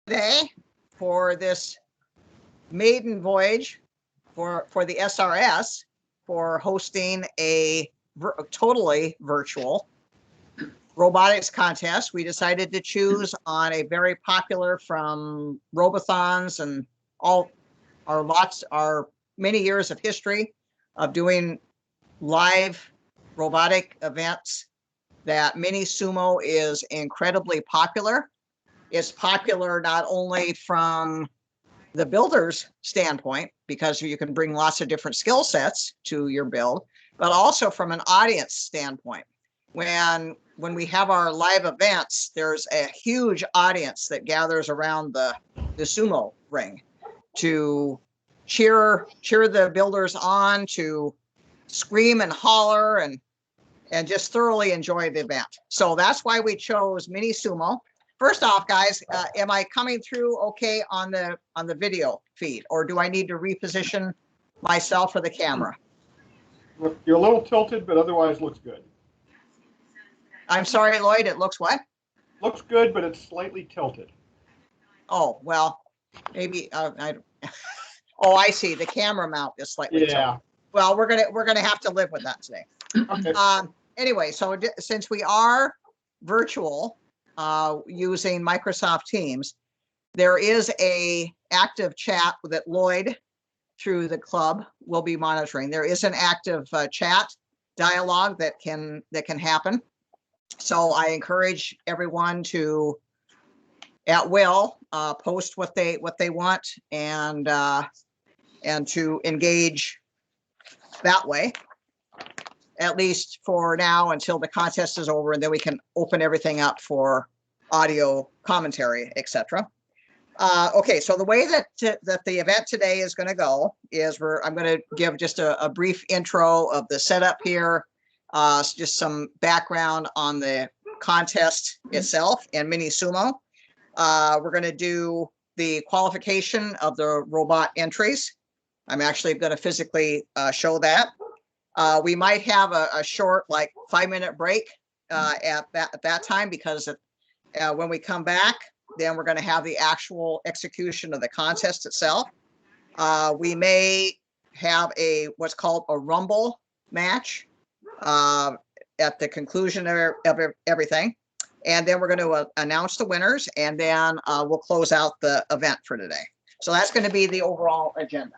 Today for this maiden voyage for the SRS for hosting a totally virtual robotics contest. We decided to choose on a very popular from Robothons and all our many years of history of doing live robotic events, that Mini-Sumo is incredibly popular. It's popular not only from the builder's standpoint, because you can bring lots of different skill sets to your build, but also from an audience standpoint. When we have our live events, there's a huge audience that gathers around the sumo ring to cheer the builders on, to scream and holler and just thoroughly enjoy the event. So that's why we chose Mini-Sumo. First off, guys, am I coming through okay on the video feed, or do I need to reposition myself for the camera? You're a little tilted, but otherwise looks good. I'm sorry, Lloyd, it looks what? Looks good, but it's slightly tilted. Oh, well, maybe oh, I see. The camera mount is slightly tilted. Well, we're gonna have to live with that today. Okay. Anyway, so since we are virtual, using Microsoft Teams, there is a active chat that Lloyd through the club will be monitoring. There is an active chat dialogue that can happen. So I encourage everyone to, at will, post what they want and to engage that way, at least for now, until the contest is over, and then we can open everything up for audio commentary, etc. Okay, so the way that the event today is going to go is I'm going to give just a brief intro of the setup here, just some background on the contest itself and Mini-Sumo. We're going to do the qualification of the robot entries. I'm actually going to physically show that. We might have a short, like 5-minute break at that time, because when we come back, then we're going to have the actual execution of the contest itself. We may have what's called a rumble match at the conclusion of everything, and then we're going to announce the winners, and then we'll close out the event for today. So that's going to be the overall agenda.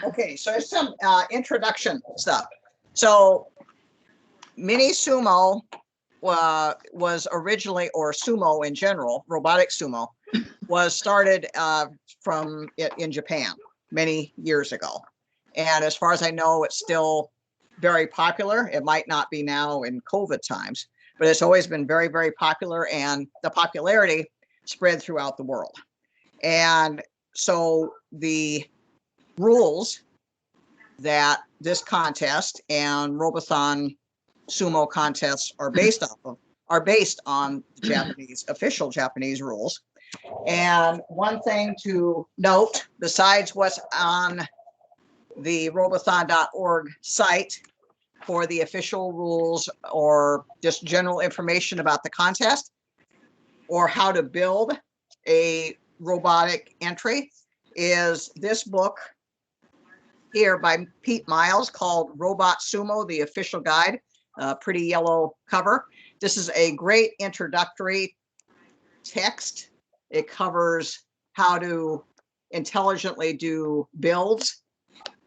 Okay, so there's some introduction stuff. So Mini-Sumo was originally, or sumo in general, robotic sumo, was started in Japan many years ago. And as far as I know, it's still very popular. It might not be now in COVID times, but it's always been very, very popular, and the popularity spread throughout the world. And so the rules that this contest and Robothon sumo contests are based on Japanese official Japanese rules. And one thing to note, besides what's on the robothon.org site for the official rules, or just general information about the contest, or how to build a robotic entry, is this book here by Pete Miles called Robot Sumo, the Official Guide. Pretty yellow cover. This is a great introductory text. It covers how to intelligently do builds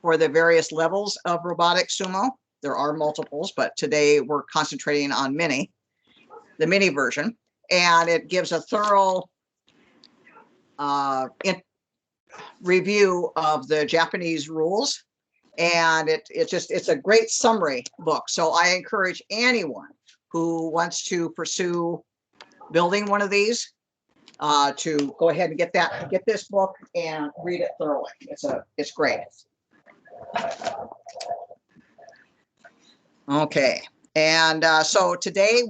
for the various levels of robotic sumo. There are multiples, but today we're concentrating on the mini version, and it gives a thorough review of the Japanese rules, and it's a great summary book. So I encourage anyone who wants to pursue building one of these to go ahead and get this book and read it thoroughly. It's great. Okay, and so today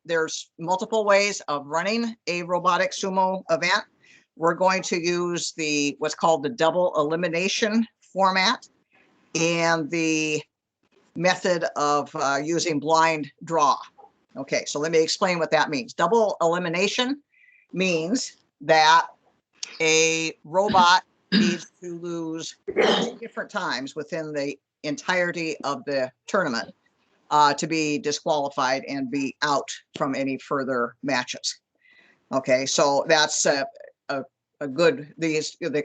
there's multiple ways of running a robotic sumo event. We're going to use what's called the double elimination format, and the method of using blind draw. Okay, so let me explain what that means. Double elimination means that a robot needs to lose 2 different times within the entirety of the tournament to be disqualified and be out from any further matches. Okay, so that's a good, the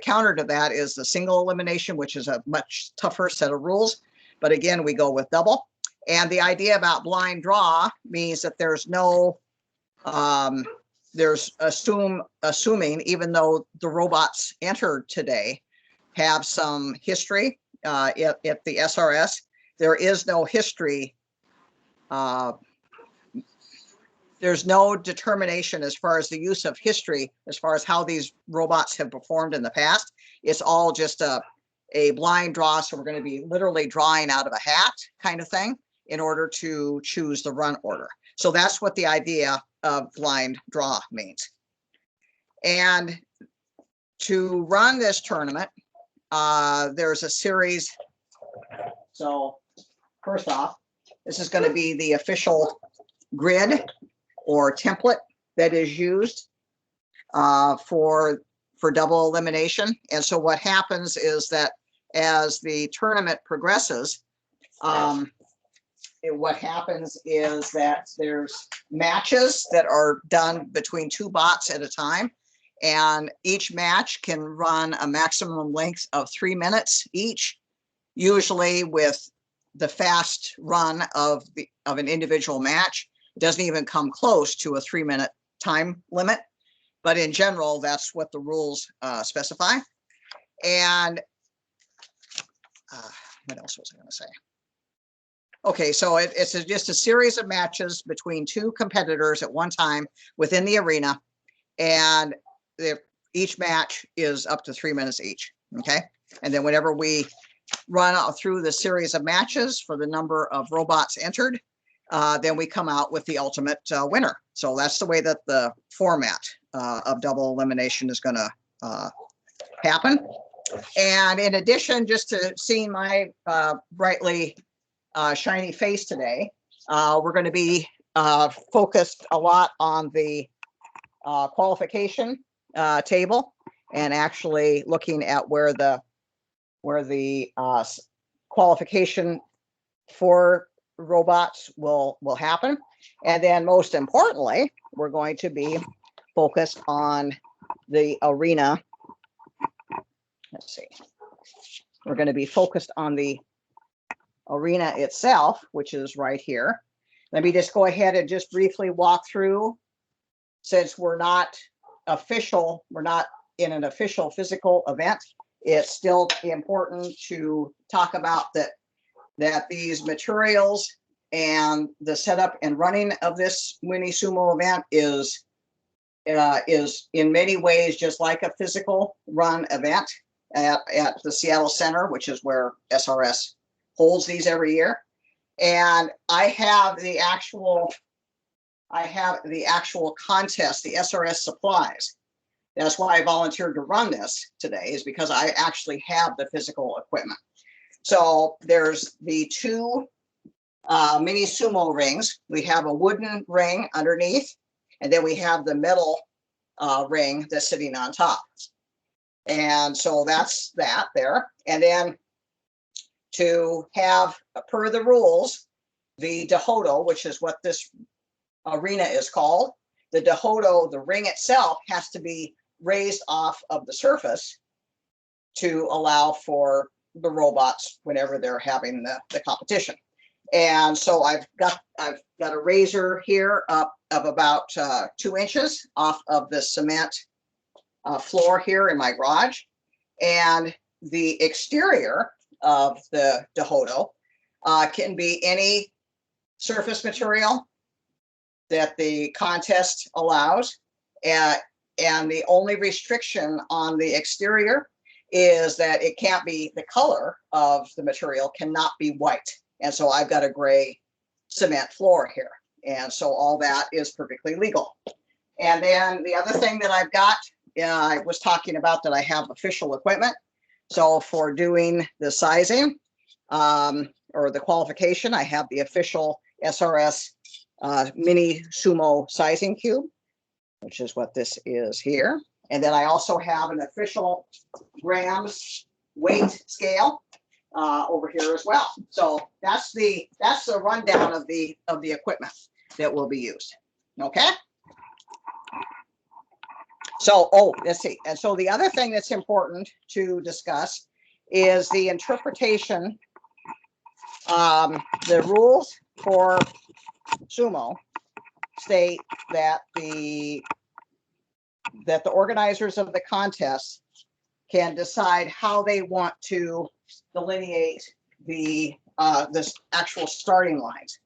counter to that is the single elimination, which is a much tougher set of rules. But again, we go with double. And the idea about blind draw means that there's no, assuming, even though the robots entered today have some history at the SRS, there is no history. There's no determination as far as the use of history, as far as how these robots have performed in the past. It's all just a blind draw. So we're going to be literally drawing out of a hat kind of thing in order to choose the run order. So that's what the idea of blind draw means. And to run this tournament, there's a series. So first off, this is going to be the official grid or template that is used for double elimination. And so what happens is that as the tournament progresses, what happens is that there's matches that are done between 2 bots at a time, and each match can run a maximum length of 3 minutes each, usually with the fast run of an individual match. It doesn't even come close to a 3-minute time limit, but in general, that's what the rules specify. And what else was I going to say? Okay, so it's just a series of matches between 2 competitors at one time within the arena, and each match is up to 3 minutes each. Okay, and then whenever we run through the series of matches for the number of robots entered, then we come out with the ultimate winner. So that's the way that the format of double elimination is going to happen. And in addition, just to seeing my brightly shiny face today, we're going to be focused a lot on the qualification table, and actually looking at where the qualification for robots will happen. And then most importantly, we're going to be focused on the arena. Let's see. We're going to be focused on the arena itself, which is right here. Let me just go ahead and just briefly walk through, since we're not in an official physical event. It's still important to talk about that these materials and the setup and running of this Mini-Sumo event is in many ways just like a physical run event at the Seattle Center, which is where SRS holds these every year. And I have the actual contest, the SRS supplies. That's why I volunteered to run this today, is because I actually have the physical equipment. So there's the 2 Mini-Sumo rings. We have a wooden ring underneath, and then we have the metal ring that's sitting on top. And so that's that there. And then to have, per the rules, the Dehodo, which is what this arena is called, the Dehodo, the ring itself, has to be raised off of the surface to allow for the robots whenever they're having the competition. And so I've got a razor here up of about 2 inches off of the cement floor here in my garage. And the exterior of the Dehodo can be any surface material that the contest allows. And the only restriction on the exterior is that it can't be, the color of the material cannot be white. And so I've got a gray cement floor here. And so all that is perfectly legal. And then the other thing that I've got, I was talking about that I have official equipment. So for doing the sizing or the qualification, I have the official SRS Mini-Sumo sizing cube. which is what this is here. And then I also have an official grams weight scale over here as well. So that's the rundown of the equipment that will be used. Okay. So, let's see. And so the other thing that's important to discuss is the interpretation. The rules for sumo state that the organizers of the contest can decide how they want to delineate the this actual starting lines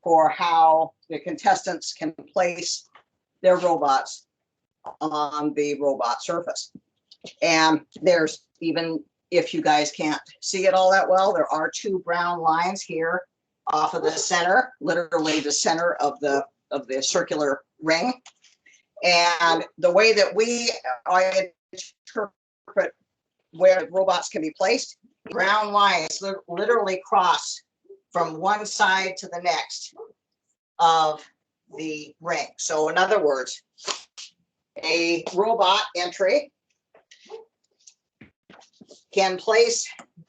for how the contestants can place their robots on the robot surface. And there's, even if you guys can't see it all that well, there are two brown lines here off of the center, literally the center of the circular ring. And the way that we interpret where robots can be placed, brown lines literally cross from one side to the next of the ring. So in other words, a robot entry can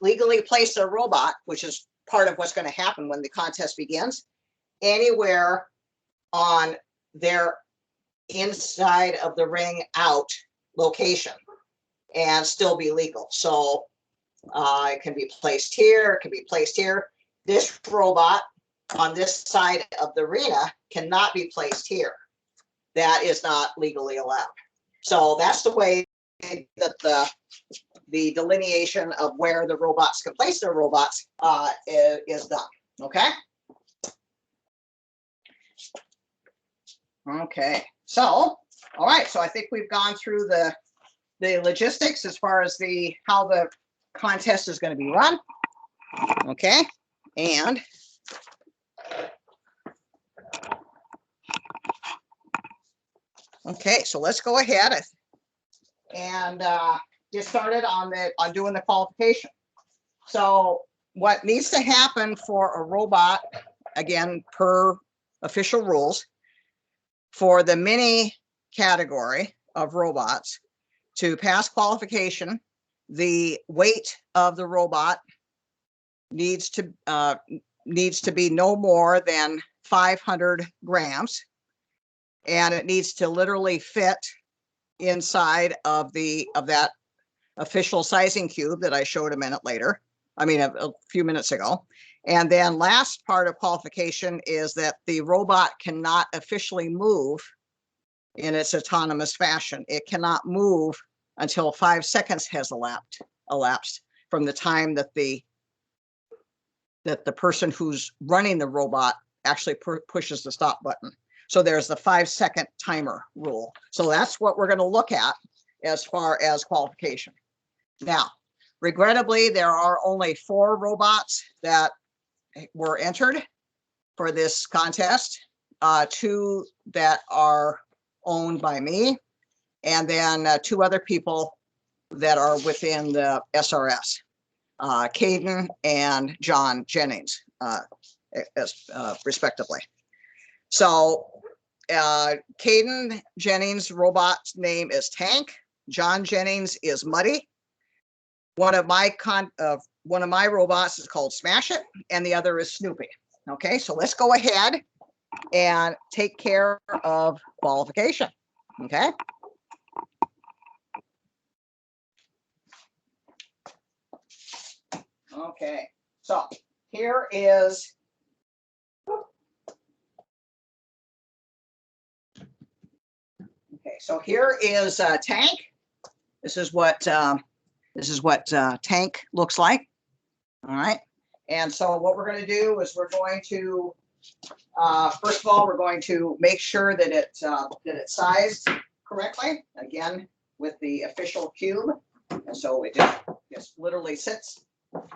legally place their robot, which is part of what's going to happen when the contest begins, anywhere on their inside of the ring out location and still be legal. So it can be placed here, it can be placed here. This robot on this side of the arena cannot be placed here. That is not legally allowed. So that's the way that the delineation of where the robots can place their robots is done. Okay. Okay. So, all right. So I think we've gone through the logistics as far as how the contest is going to be run. Okay. And okay, so let's go ahead and get started on doing the qualification. So what needs to happen for a robot, again, per official rules, for the mini category of robots to pass qualification, the weight of the robot needs to be no more than 500 grams, and it needs to literally fit inside of that official sizing cube that I showed a few minutes ago. And then last part of qualification is that the robot cannot officially move in its autonomous fashion. It cannot move until 5 seconds has elapsed from the time that the person who's running the robot actually pushes the stop button. So there's the 5-second timer rule. So that's what we're going to look at as far as qualification. Now, regrettably, there are only 4 robots that were entered for this contest, 2 that are owned by me, and then 2 other people that are within the SRS, Caden and John Jennings, respectively. So Caden Jennings' robot's name is Tank. John Jennings is Muddy. One of my robots is called Smash It, and the other is Snoopy. Okay, so let's go ahead and take care of qualification. Okay. Okay, so here is Tank. This is what Tank looks like. All right, and so what we're going to do is we're going to first of all, we're going to make sure that it's sized correctly, again with the official cube, and so it just literally sits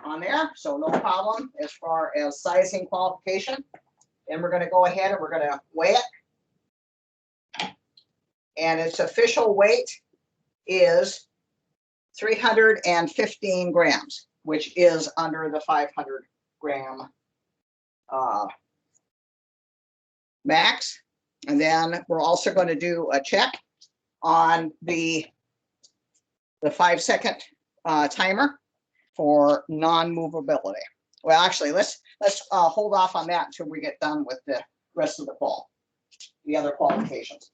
on there, so no problem as far as sizing qualification. And we're going to go ahead and we're going to weigh it, and its official weight is 315 grams, which is under the 500 gram max. And then we're also going to do a check on the 5-second timer for non-movability. Well, actually, let's hold off on that until we get done with the rest of the other qualifications.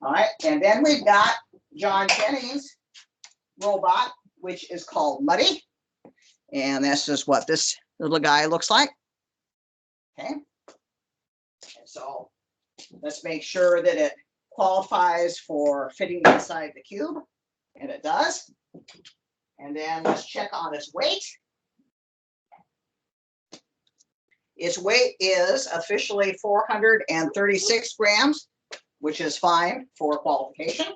All right, and then we've got John Jennings' robot, which is called Muddy. And this is what this little guy looks like. Okay. And so let's make sure that it qualifies for fitting inside the cube. And it does. And then let's check on its weight. Its weight is officially 436 grams, which is fine for qualification.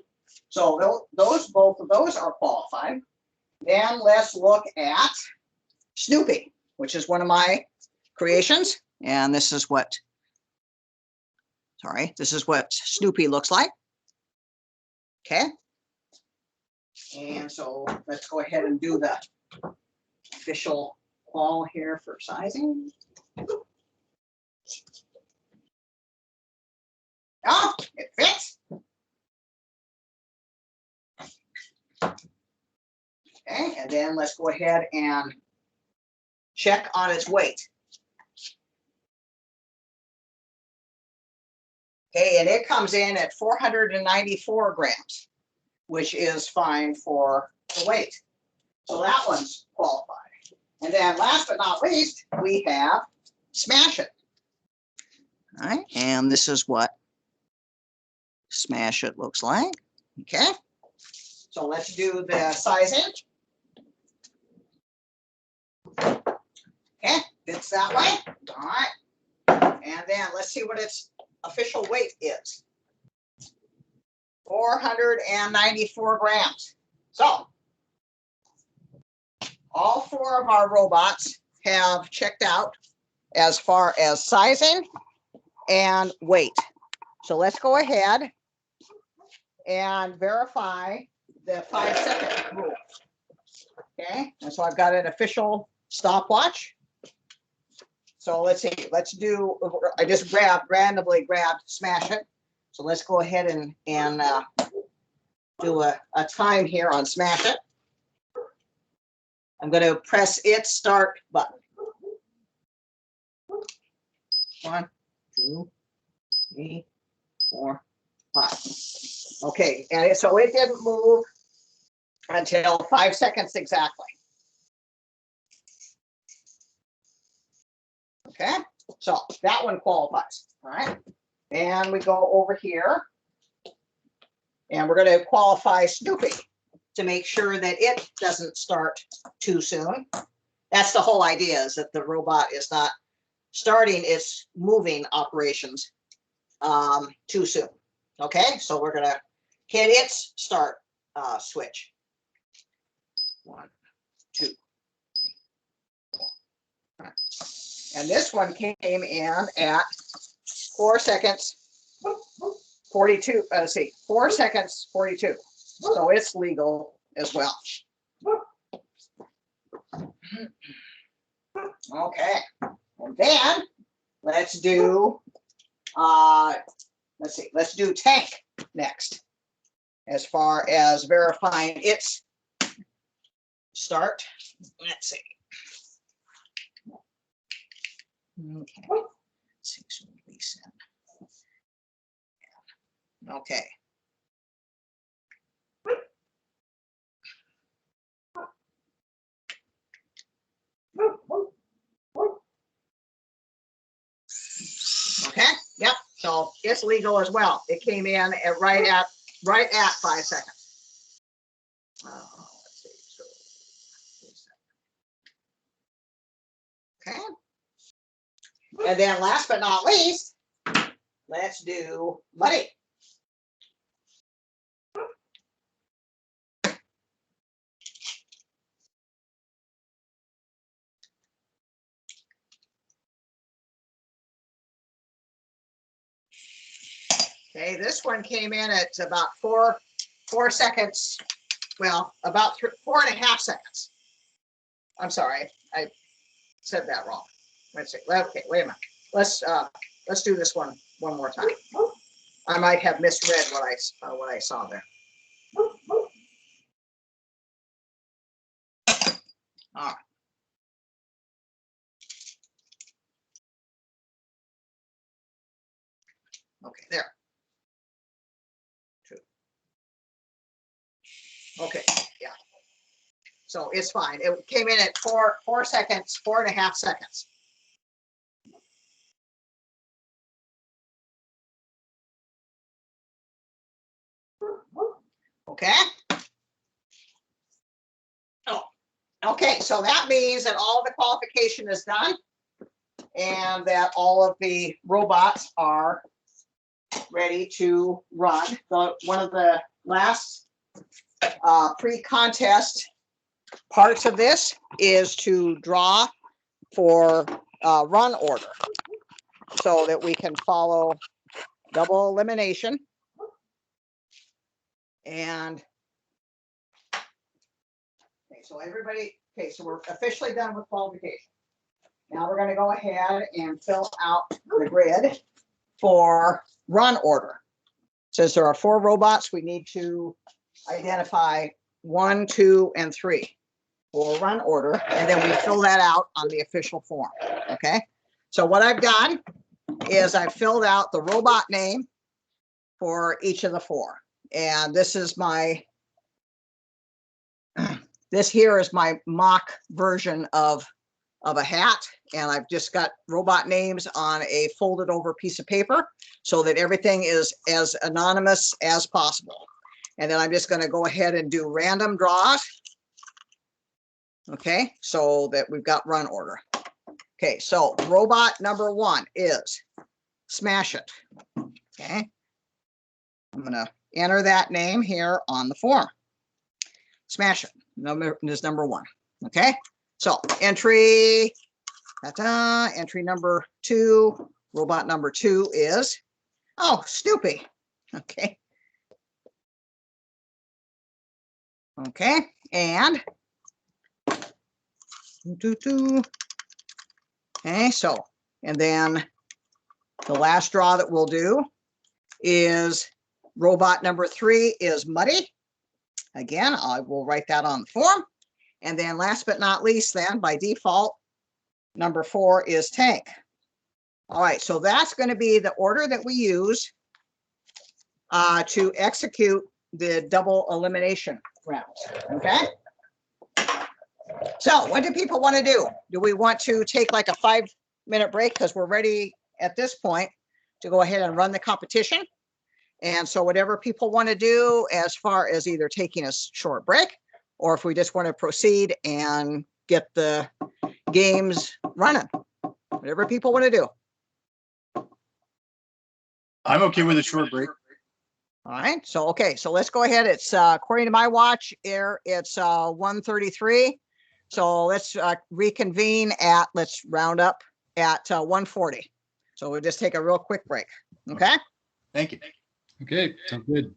So both of those are qualified. Then let's look at Snoopy, which is one of my creations. And this is what Snoopy looks like. Okay. And so let's go ahead and do the official qual here for sizing. Oh, it fits. Okay, and then let's go ahead and check on its weight. Okay, and it comes in at 494 grams, which is fine for the weight. So that one's qualified. And then last but not least, we have Smash It. All right, and this is what Smash It looks like. Okay, so let's do the sizing. Okay, fits that way. All right, and then let's see what its official weight is. 494 grams. So all 4 of our robots have checked out as far as sizing and weight. So let's go ahead and verify the 5-second rule. Okay, and so I've got an official stopwatch. So let's see, I just randomly grabbed Smash It. So let's go ahead and do a time here on Smash It. I'm going to press its start button. 1, 2, 3, 4, 5. Okay, and so it didn't move until 5 seconds exactly. Okay, so that one qualifies. All right, and we go over here, and we're going to qualify Snoopy to make sure that it doesn't start too soon. That's the whole idea, is that the robot is not starting its moving operations too soon. Okay, so we're going to hit its start switch. 1, 2, 3, 4. All right. And this one came in at 4 seconds 42. Let's see, 4 seconds 42. So it's legal as well. Okay, and then let's do let's do Tank next, as far as verifying its start. Let's see. Okay, let's see, so reset. Okay. Okay, yep, so it's legal as well. It came in at right at 5 seconds. Let's see, so okay. And then last but not least, let's do Muddy. Okay, this one came in at about 4 seconds. Well, about 4.5 seconds. I'm sorry, I said that wrong. Let's see. Okay, wait a minute. Let's do this one more time. I might have misread what I saw there. All right. Okay, there. 2. Okay, yeah. So it's fine. It came in at 4 seconds, 4.5 seconds. Okay. Oh, okay. So that means that all the qualification is done and that all of the robots are ready to run. So one of the last pre-contest parts of this is to draw for run order so that we can follow double elimination. And okay, so everybody, okay, so we're officially done with qualification. Now we're going to go ahead and fill out the grid for run order. Since there are 4 robots, we need to identify 1, 2, and 3 for run order, and then we fill that out on the official form. Okay, so what I've done is I've filled out the robot name for each of the 4, and this is my this here is my mock version of a hat, and I've just got robot names on a folded over piece of paper so that everything is as anonymous as possible. And then I'm just going to go ahead and do random draws. Okay, so that we've got run order. Okay, so robot number 1 is Smash It. Okay, I'm going to enter that name here on the form. Smash It is number 1. Okay, so entry number 2, robot number 2 is, oh, Snoopy. Okay. Okay, and okay, so, and then the last draw that we'll do is robot number 3 is Muddy. Again, I will write that on the form. And then last but not least, then by default, number 4 is Tank. All right, so that's going to be the order that we use to execute the double elimination rounds. Okay. So what do people want to do? Do we want to take like a 5-minute break because we're ready at this point to go ahead and run the competition? And so whatever people want to do as far as either taking a short break or if we just want to proceed and get the games running, whatever people want to do. I'm okay with a short break. All right. So, okay. So let's go ahead. It's according to my watch here, it's 1:33. So let's reconvene at, let's round up at 1:40. So we'll just take a real quick break. Okay. Thank you. Okay, sounds good.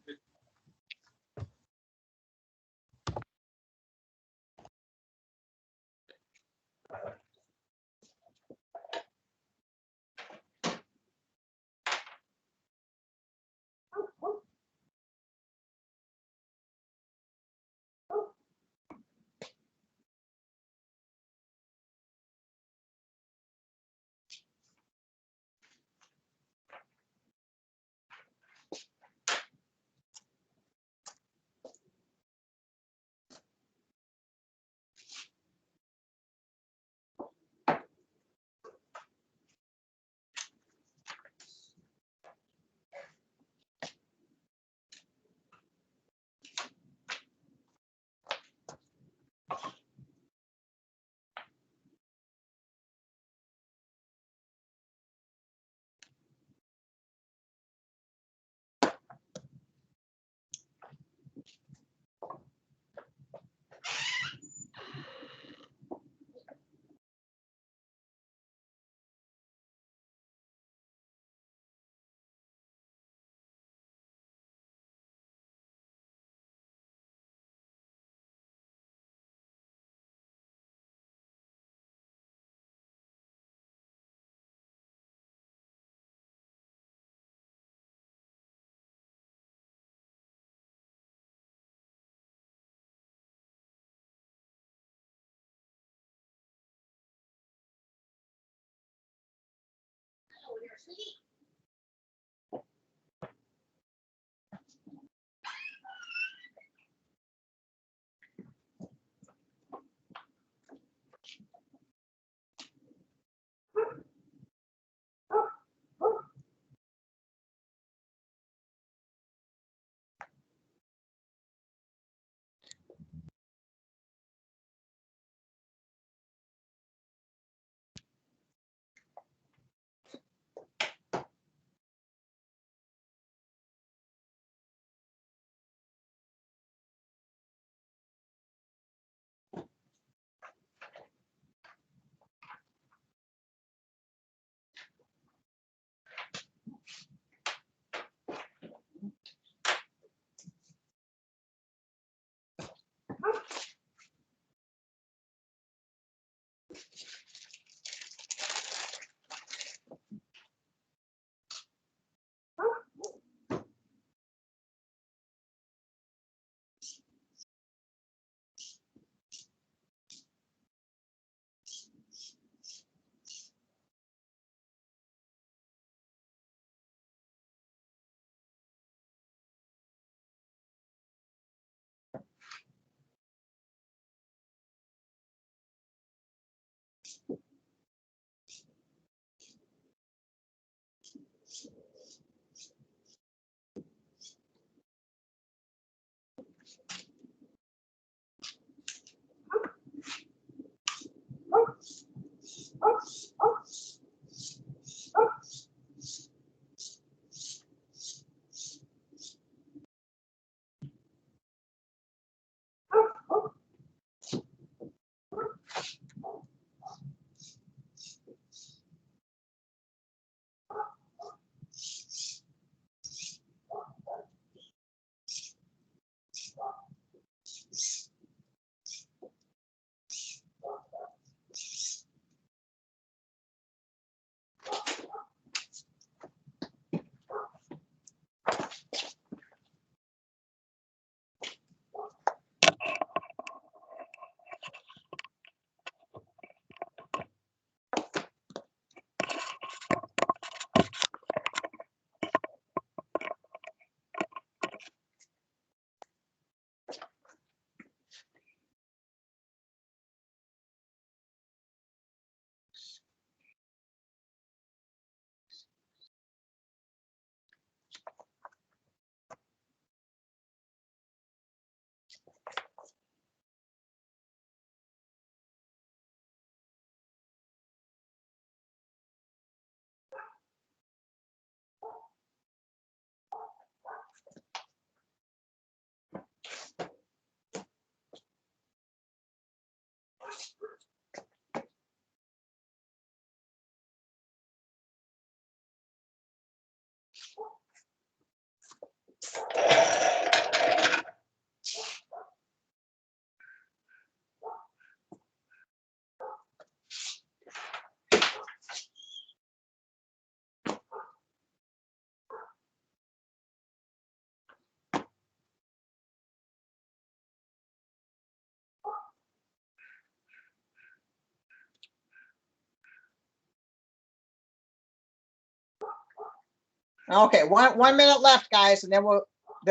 Okay, one minute left, guys, and then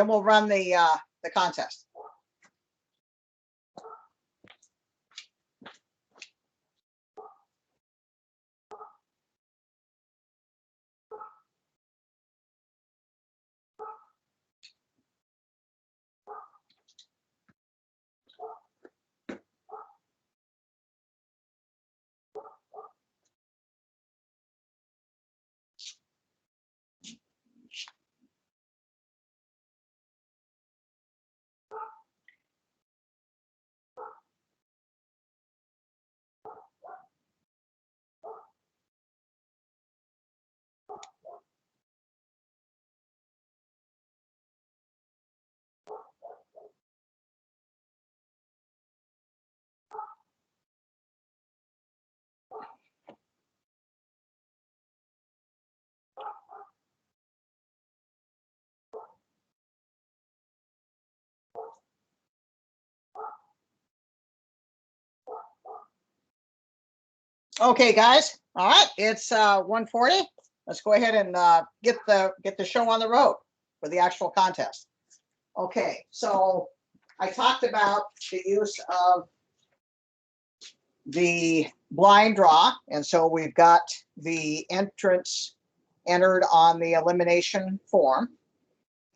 we'll run the contest. Okay, guys. All right, it's 1:40. let's go ahead and get the show on the road for the actual contest. Okay, so I talked about the use of the blind draw, and so we've got the entrants entered on the elimination form,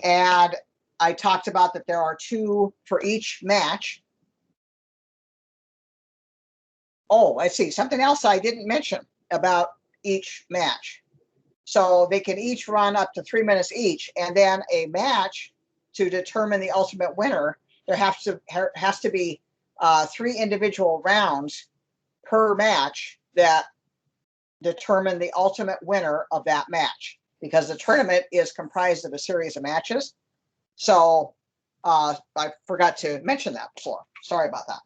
and I talked about that there are 2 for each match. Oh, let's see, something else I didn't mention about each match. So they can each run up to 3 minutes each, and then a match to determine the ultimate winner, there has to be 3 individual rounds per match that determine the ultimate winner of that match, because the tournament is comprised of a series of matches. So I forgot to mention that before. Sorry about that.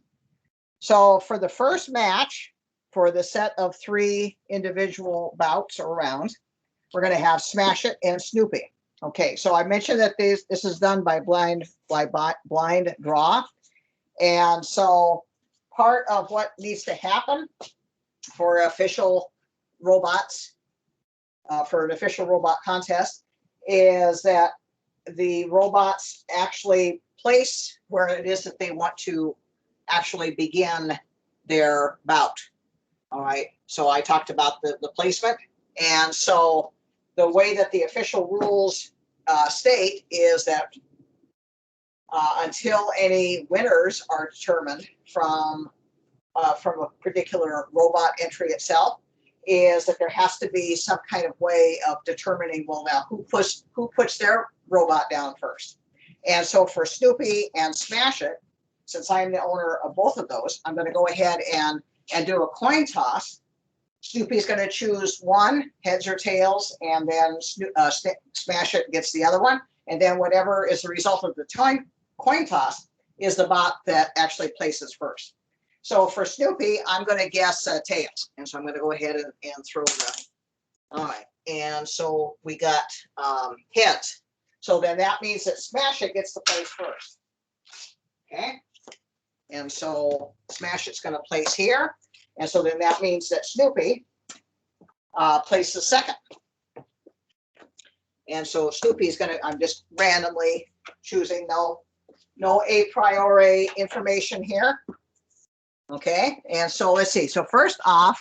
So for the first match, for the set of 3 individual bouts or rounds, we're going to have Smash It and Snoopy. Okay, so I mentioned that this is done by blind draw. And so part of what needs to happen for official robots, for an official robot contest, is that the robots actually place where it is that they want to actually begin their bout. All right, so I talked about the placement. And so the way that the official rules state is that until any winners are determined from a particular robot entry itself, is that there has to be some kind of way of determining, well, now who puts their robot down first. And so for Snoopy and Smash It, since I'm the owner of both of those, I'm going to go ahead and do a coin toss. Snoopy's going to choose one, heads or tails, and then Smash It gets the other one. And then whatever is the result of the coin toss is the bot that actually places first. So for Snoopy, I'm going to guess tails. And so I'm going to go ahead and throw the, all right. And so we got heads. So then that means that Smash It gets to place first. Okay. And so Smash It's going to place here. And so then that means that Snoopy places second. And so Snoopy is going to, I'm just randomly choosing, no a priori information here. Okay, and so let's see. So first off,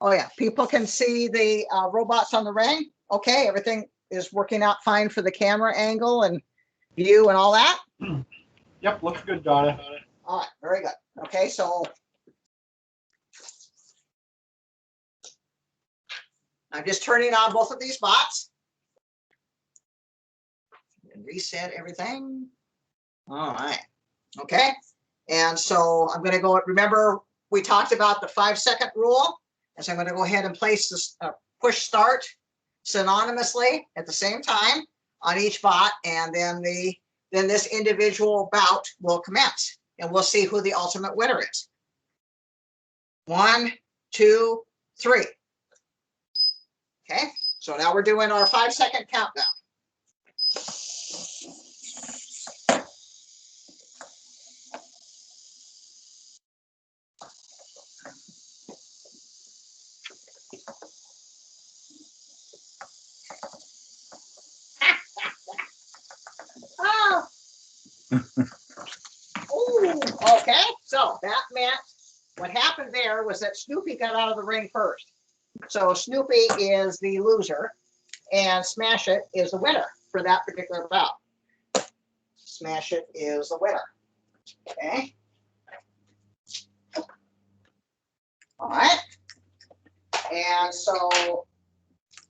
oh yeah, people can see the robots on the ring. Okay, everything is working out fine for the camera angle and view and all that. Yep, looks good, Donna. All right, very good. Okay, so I'm just turning on both of these bots and reset everything. All right, okay. And so I'm going to go, remember we talked about the 5-second rule. And so I'm going to go ahead and place this push start synonymously at the same time on each bot. And then this individual bout will commence and we'll see who the ultimate winner is. 1, 2, 3. Okay, so now we're doing our 5-second countdown. Oh. Ooh, okay, so that meant what happened there was that Snoopy got out of the ring first. So Snoopy is the loser and Smash It is the winner for that particular bout. Smash It is the winner. Okay. All right. And so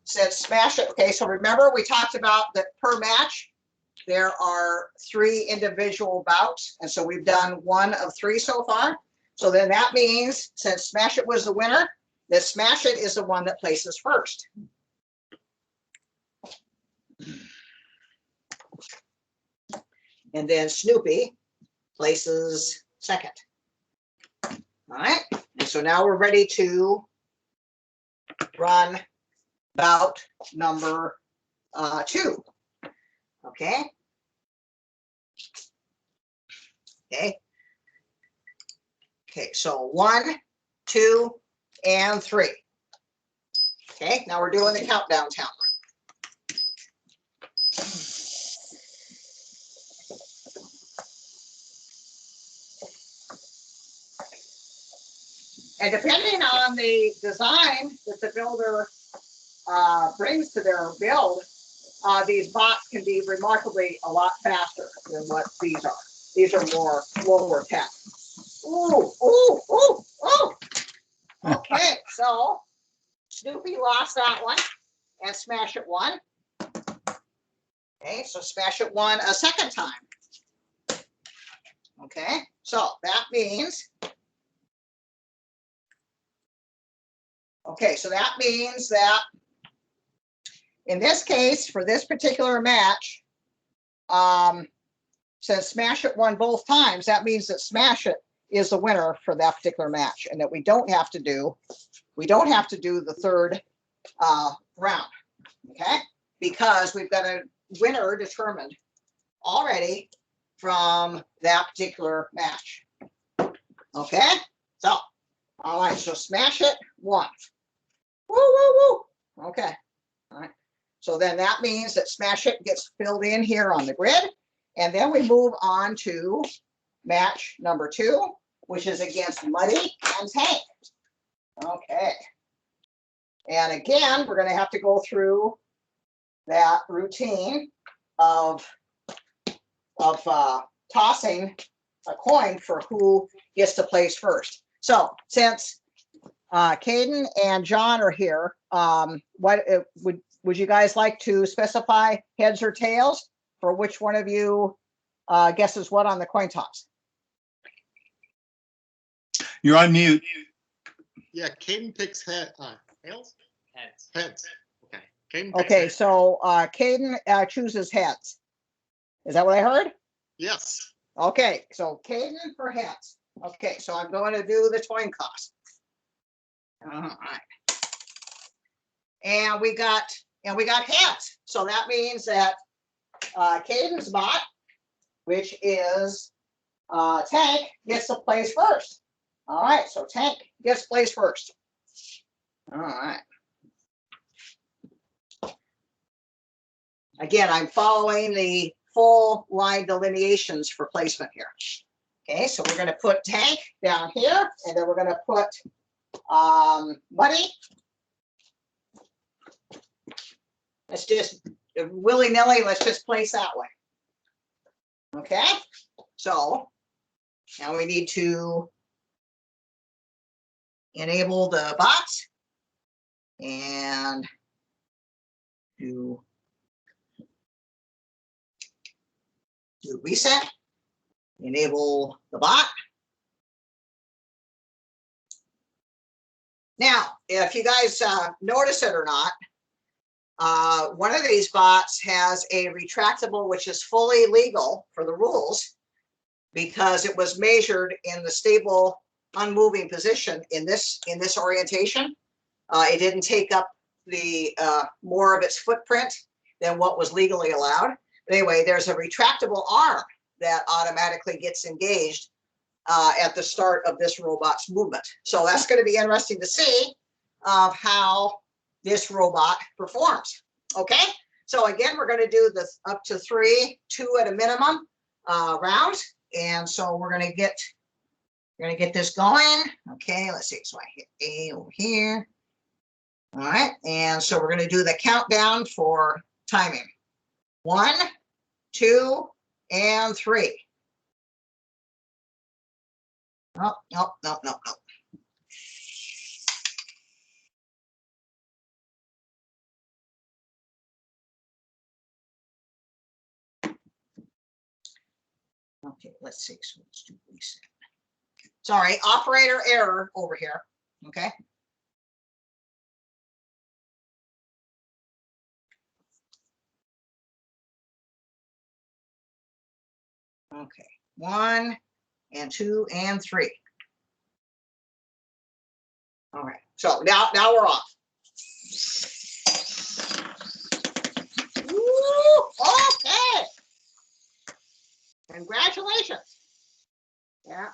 since Smash It, okay, so remember we talked about that per match, there are 3 individual bouts. And so we've done 1 of 3 so far. So then that means since Smash It was the winner, that Smash It is the one that places first. And then Snoopy places second. All right. And so now we're ready to run bout number 2. Okay. Okay. Okay, so 1, 2, and 3. Okay, now we're doing the countdown count. And depending on the design that the builder brings to their build, these bots can be remarkably a lot faster than what these are. These are more lower tech. Ooh, ooh, ooh, ooh. Okay, so Snoopy lost that one and Smash It won. Okay, so Smash It won a second time. Okay, so that means, that in this case, for this particular match, since Smash It won both times, that means that Smash It is the winner for that particular match, and that we don't have to do the third round, okay? Because we've got a winner determined already from that particular match. Okay, so all right, so Smash It won. Woo, woo, woo. Okay, all right. So then that means that Smash It gets filled in here on the grid, and then we move on to match number 2, which is against Muddy and Tank. Okay, and again, we're going to have to go through that routine of tossing a coin for who gets to place first. So since Caden and John are here, what would you guys like to specify heads or tails for which one of you guesses what on the coin toss? You're on mute. Yeah, Caden picks tails? Heads. Heads. Okay. Caden picks Okay, heads. so Caden chooses heads. Is that what I heard? Yes. Okay, so Caden for heads. Okay, so I'm going to do the coin toss. All right. And we got heads. So that means that Caden's bot, which is Tank, gets to place first. All right, so Tank gets placed first. All right. Again, I'm following the full line delineations for placement here. Okay, so we're going to put Tank down here, and then we're going to put Muddy. Let's just willy-nilly, let's just place that way. Okay, so now we need to enable the bots and do reset, enable the bot. Now, if you guys notice it or not, one of these bots has a retractable, which is fully legal for the rules because it was measured in the stable, unmoving position in this orientation. It didn't take up the more of its footprint than what was legally allowed. But anyway, there's a retractable arm that automatically gets engaged at the start of this robot's movement. So that's going to be interesting to see how this robot performs. Okay, so again, we're going to do this up to 2 at a minimum rounds, and so we're going to get this going. Okay, let's see. So I hit A over here. All right, and so we're going to do the countdown for timing. 1, 2, and 3. Oh, no, no, no, no. Okay, let's see. So let's do reset. Sorry, operator error over here. Okay. Okay, 1, and 2, and 3. All right, so now we're off. Woo, okay. Congratulations. That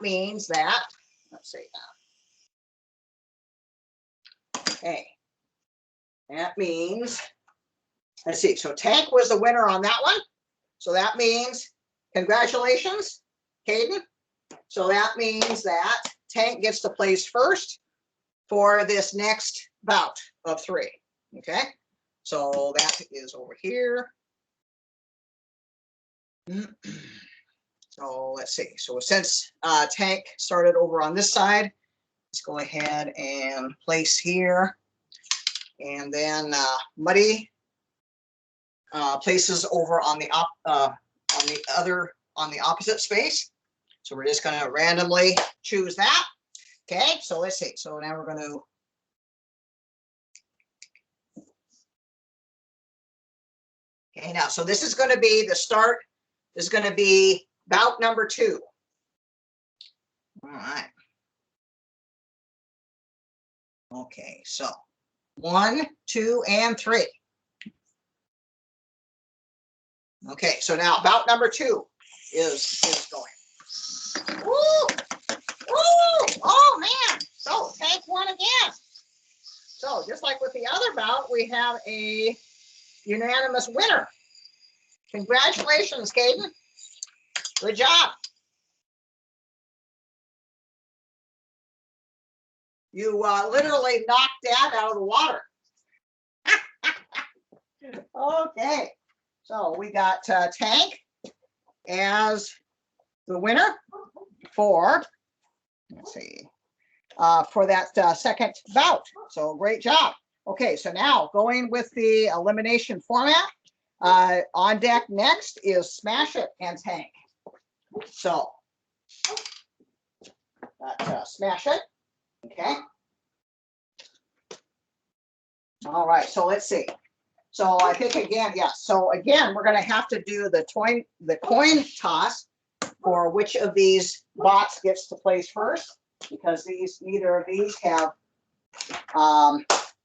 means that, let's see, Okay. That means, let's see, so Tank was the winner on that one. So that means, congratulations, Caden. So that means that Tank gets to place first for this next bout of 3. Okay, so that is over here. So let's see. So since Tank started over on this side, let's go ahead and place here. And then Muddy places over on the opposite space. So we're just going to randomly choose that. Okay, so let's see. So now we're going to okay, now so this is going to be the start. This is going to be bout number 2. All right. Okay, so 1, 2, and 3. Okay, so now bout number 2 is going. Woo! Woo! Oh man! So Tank won again. So just like with the other bout, we have a unanimous winner. Congratulations, Caden. Good job. You literally knocked Dad out of the water. Okay, so we got Tank as the winner for, let's see, for that second bout. So great job. Okay, so now going with the elimination format, on deck next is Smash It and Tank. So Smash It. Okay. All right, so let's see. So I think again, yes. So again, we're going to have to do the coin toss for which of these bots gets to place first, because neither of these have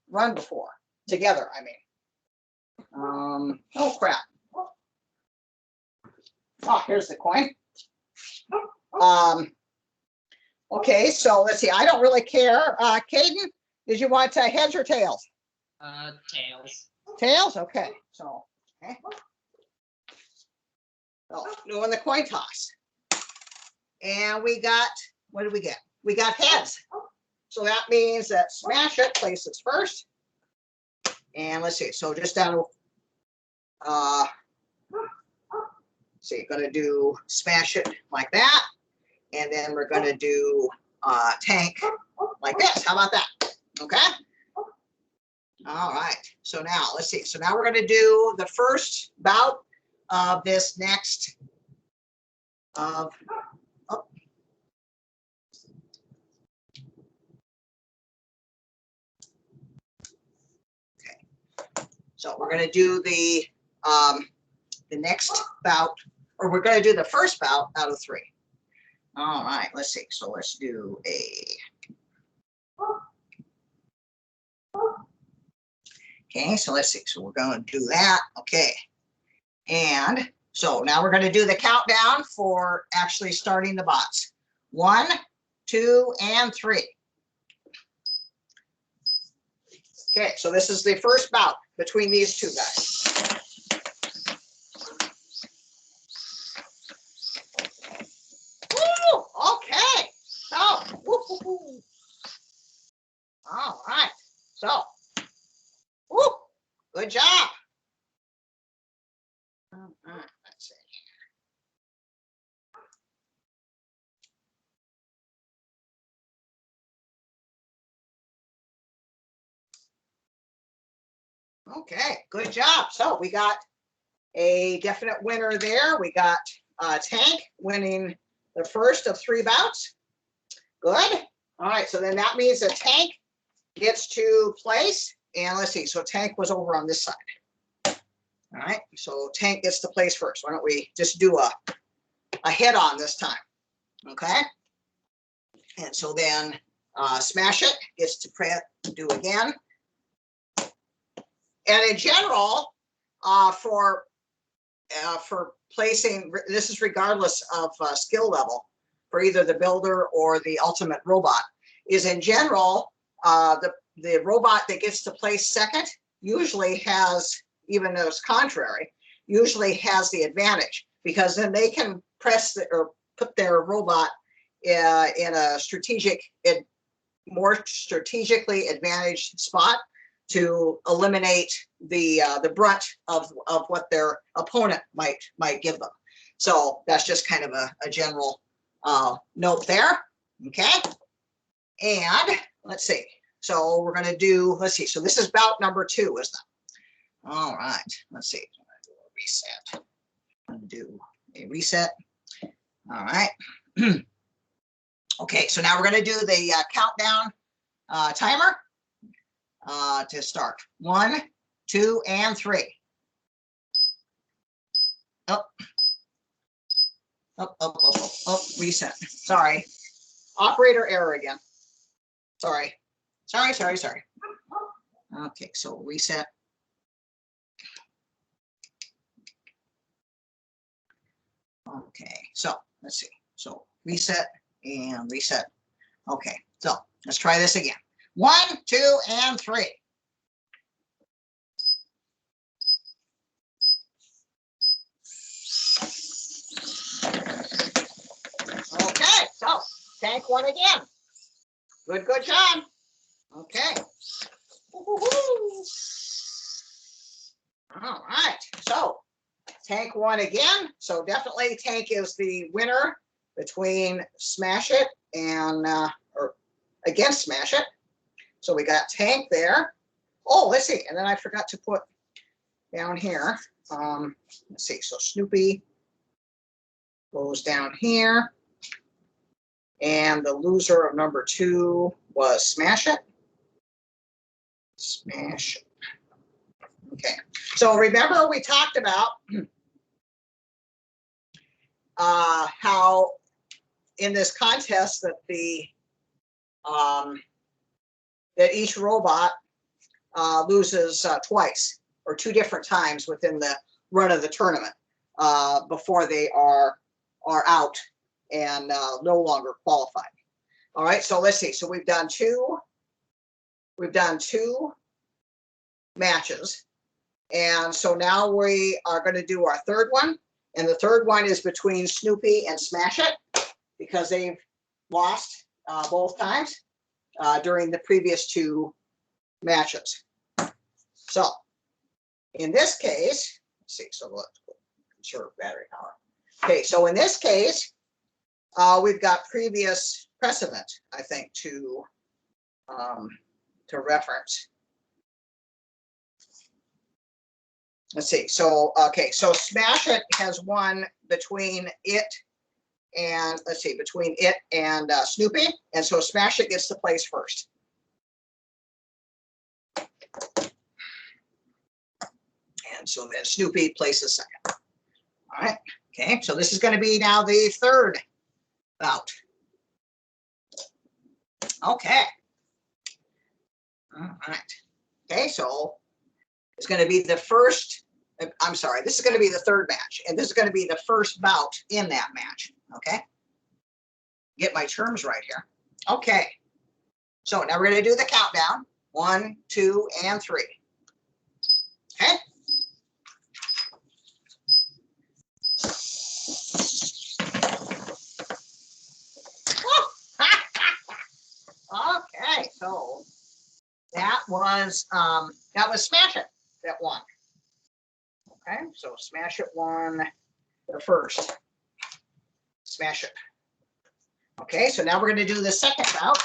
run before together. I mean, oh crap. Oh, here's the coin. Okay, so let's see. I don't really care. Caden, did you want heads or tails? Tails. Tails? Okay. So, okay. So, doing the coin toss. And we got, what did we get? We got heads. So that means that Smash It places first. And let's see. So just down, see, going to do Smash It like that. And then we're going to do Tank like this. How about that? Okay. All right. So now let's see. So now we're going to do the first bout of this next okay. So we're going to do the next bout, or we're going to do the first bout out of 3. All right. Let's see. So let's do a. Okay, so let's see. So we're going to do that. Okay. And so now we're going to do the countdown for actually starting the bots. 1, 2, and 3. Okay, so this is the first bout between these two guys. Woo! Okay. So, woo-hoo-hoo. All right. So, woo! Good job. Let's see. Okay, good job. So we got a definite winner there. We got Tank winning the first of 3 bouts. Good. All right, so then that means that Tank gets to place. And let's see, so Tank was over on this side. All right, so Tank gets to place first. Why don't we just do a hit on this time? Okay. And so then Smash It gets to do again. And in general, for placing, this is regardless of skill level, for either the builder or the ultimate robot, is in general, the robot that gets to place second usually has, even though it's contrary, usually has the advantage, because then they can press or put their robot in a more strategically advantaged spot to eliminate the brunt of what their opponent might give them. So that's just kind of a general note there. Okay, and let's see. So we're going to do, let's see. So this is bout number 2, isn't it? All right. Let's see. I'm going to do a reset. I'm going to do a reset. All right. Okay. So now we're going to do the countdown timer to start. 1, 2, and 3. Up. Up, up, up, up, up. Reset. Sorry. Operator error again. Sorry. Sorry. Okay, so reset. Okay, so let's see. So reset and reset. Okay, so let's try this again. 1, 2, and 3. Okay, so tank 1 again. Good job. Okay. Woo-hoo-hoo. All right, so tank 1 again. So definitely tank is the winner between smash it and or against smash it. So we got tank there. Oh, let's see. And then I forgot to put down here. Let's see. So Snoopy goes down here. And the loser of number 2 was smash it. Smash it. Okay. So remember we talked about how in this contest that that each robot loses twice or 2 different times within the run of the tournament before they are out and no longer qualified. All right, so let's see. So we've done two matches, and so now we are going to do our 3rd one, and the 3rd one is between Snoopy and Smash It, because they've lost both times during the previous 2 matches. So in this case, let's see. So let's conserve battery power. Okay, so in this case, we've got previous precedent, I think, to reference. Let's see. So, okay, so Smash It has won between it and, let's see, between it and Snoopy. And so Smash It gets to place first. And so then Snoopy places second. All right. Okay, so this is going to be now the 3rd bout. Okay. All right. Okay, so it's going to be the first, I'm sorry, this is going to be the 3rd match, and this is going to be the first bout in that match. Okay. Get my terms right here. Okay. So now we're going to do the countdown. 1, 2, and 3. Okay. Okay, so that was Smash It that won. Okay, so Smash It won the first. Smash It. Okay, so now we're going to do the 2nd bout.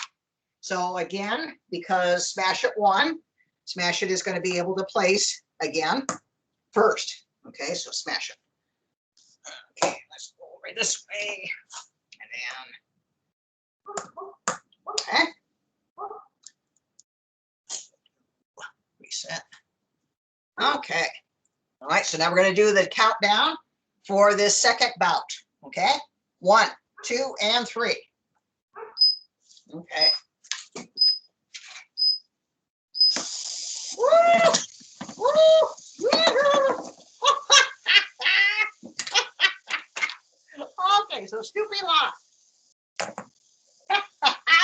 So again, because Smash It won, Smash It is going to be able to place again first. Okay, so Smash It. Okay, let's go over this way, and then okay. Reset. Okay. All right. So now we're going to do the countdown for this 2nd bout. Okay. 1, 2, and 3. Okay. Woo! Woo! Woo! Okay. So Snoopy lost.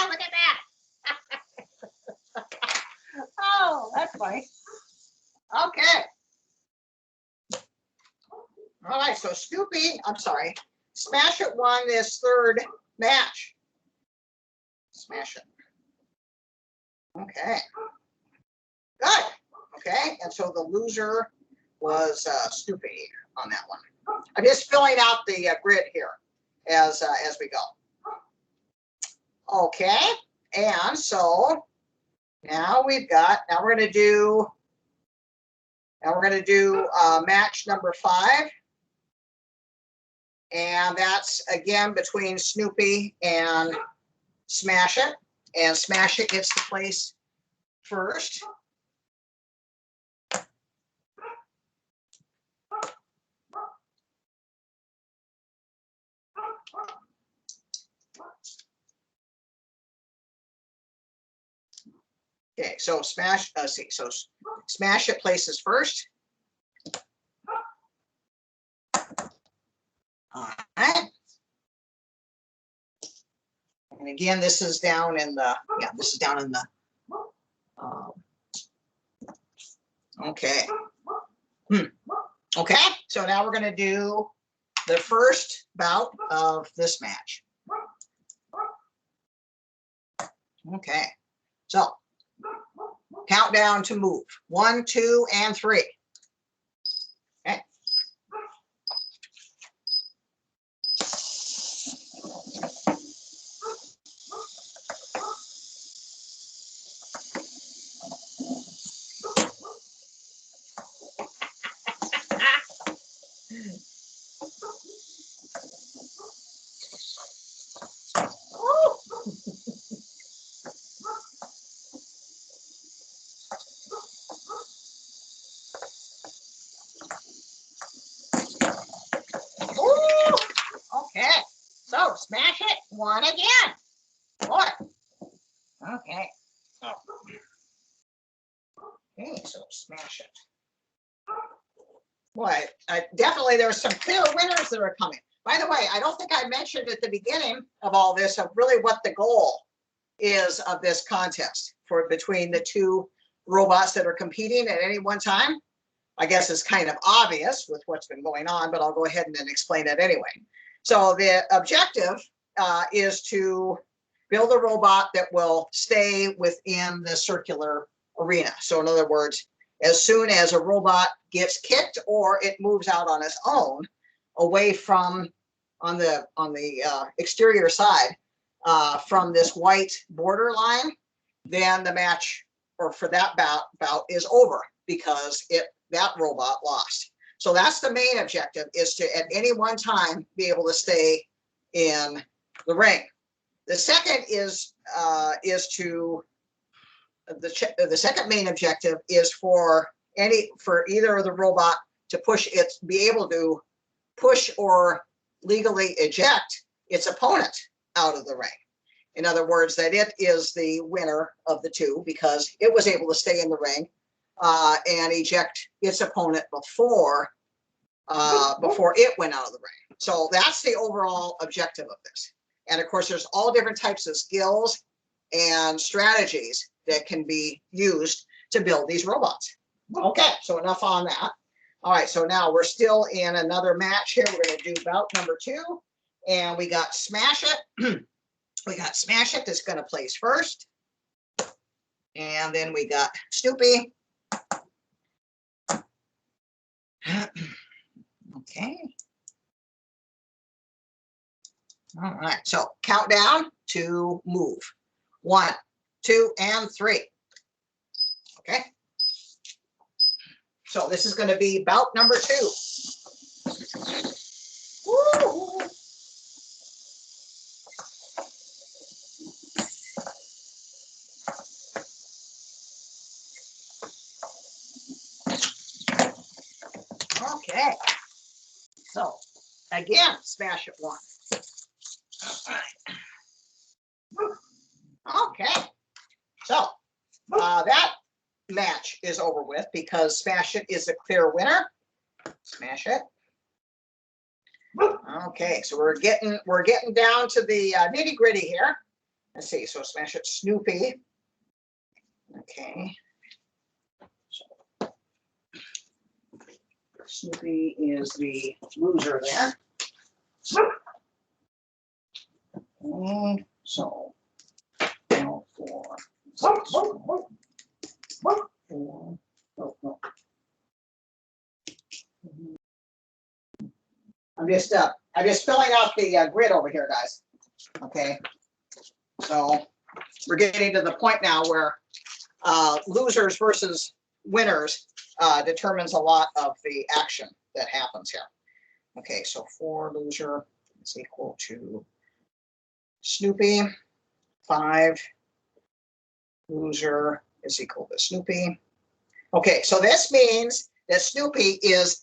Look at that. everybody. Okay. All right, so Smash It won this third match. Smash It. Okay. Good. Okay, and so the loser was Snoopy on that one. I'm just filling out the grid here as we go. Okay, and so now we're going to do match number 5. And that's again between Snoopy and Smash It. And Smash It gets to place first. Okay, so Smash It places first. All right. And again, this is down in the, okay. Okay, so now we're going to do the first bout of this match. Okay, so countdown to move. 1, 2, and 3. Okay. Ooh, okay, so Smash It won again. Boy. Okay. Okay, so Smash It. Boy, definitely there are some clear winners that are coming. By the way, I don't think I mentioned at the beginning of all this of really what the goal is of this contest for between the two robots that are competing at any one time. I guess it's kind of obvious with what's been going on, but I'll go ahead and then explain it anyway. So the objective is to build a robot that will stay within the circular arena. So in other words, as soon as a robot gets kicked or it moves out on its own, away from on the exterior side from this white border line, then the match or for that bout is over because that robot lost. So that's the main objective, is to at any one time be able to stay in the ring. The second is the second main objective is for either of the robot to be able to push or legally eject its opponent out of the ring. In other words, that it is the winner of the two because it was able to stay in the ring and eject its opponent before it went out of the ring. So that's the overall objective of this. And of course, there's all different types of skills and strategies that can be used to build these robots. Okay, so enough on that. All right, so now we're still in another match here. We're going to do bout number 2, and we got Smash It. We got Smash It that's going to place first, and then we got Snoopy. Okay. All right, so countdown to move. 1, 2, and 3. Okay. So this is going to be bout number 2. Woo! Okay. So again, Smash It won. All right. Okay. So that match is over with because Smash It is a clear winner. Smash It. Okay, so we're getting down to the nitty gritty here. Let's see. So Smash It, Snoopy. Okay. Snoopy is the loser there. And so, now 4, 6, 4, oh, no. I'm just filling out the grid over here, guys. Okay. So we're getting to the point now where losers versus winners determines a lot of the action that happens here. Okay, so 4 loser is equal to Snoopy. 5 loser is equal to Snoopy. Okay, so this means that Snoopy is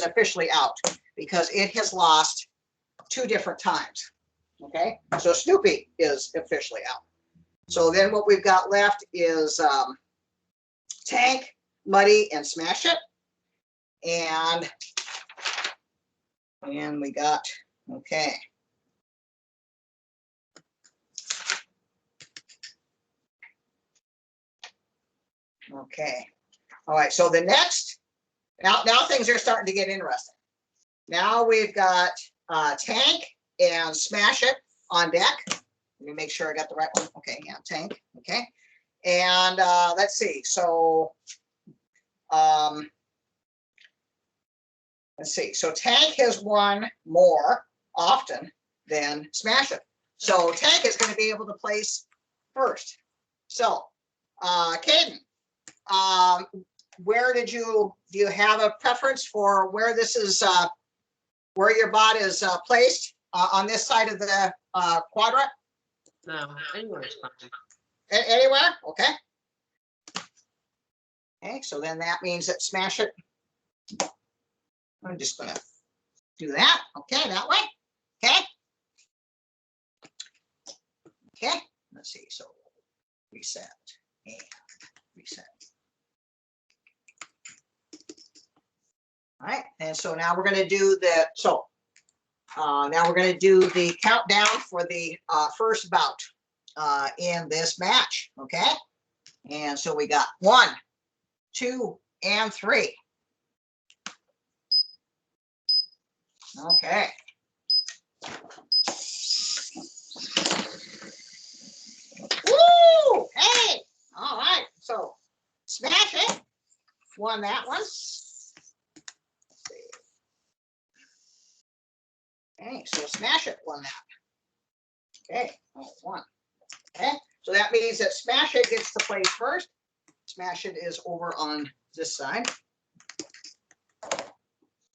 officially out because it has lost 2 different times. Okay, so Snoopy is officially out. So then what we've got left is Tank, Muddy, and Smash It. And we got, okay. Okay. All right. So the next, now things are starting to get interesting. Now we've got Tank and Smash It on deck. Let me make sure I got the right one. Okay. Yeah. Tank. Okay. And let's see. So, let's see. So Tank has won more often than Smash It. So Tank is going to be able to place first. So, Caden, where do you have a preference for where this is, where your bot is placed on this side of the quadrant? No, anywhere is fine. Anywhere? Okay. Okay, so then that means that Smash It. I'm just gonna do that. Okay, that way. Okay. Okay, let's see. So reset and reset. All right, and so now we're gonna do the, now we're gonna do the countdown for the first bout in this match, okay? And so we got 1, 2, and 3. Okay. Woo! Hey! All right, so Smash It won that one. Okay, so Smash It won that. Okay, oh, 1. Okay, so that means that Smash It gets to place first. Smash It is over on this side.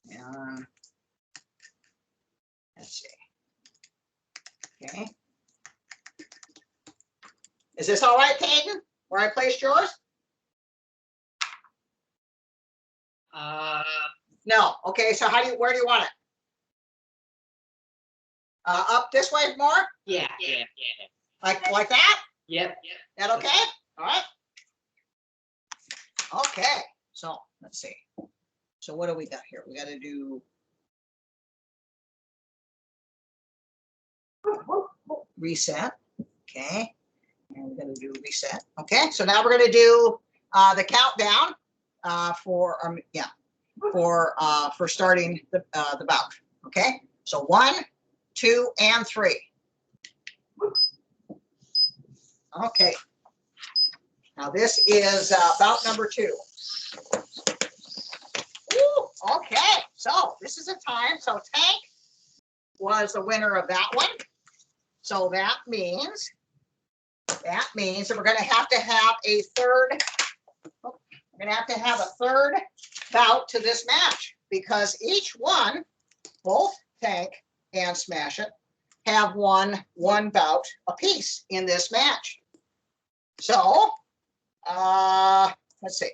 And let's see. Okay. Is this all right, Caden? Where I placed yours? No. Okay, so where do you want it? Up this way more? Yeah. Like that? Yep. That okay? All right. Okay. So let's see. So what do we got here? We got to do reset. Okay. And we're going to do reset. Okay. So now we're going to do the countdown for starting the bout. Okay. So 1, 2, and 3. Okay. Now this is bout number 2. Ooh, okay, so this is a time. So Tank was the winner of that one. So that means that we're going to have a third. We're going to have a third bout to this match because each one, both Tank and Smash It, have won 1 bout apiece in this match. So let's see.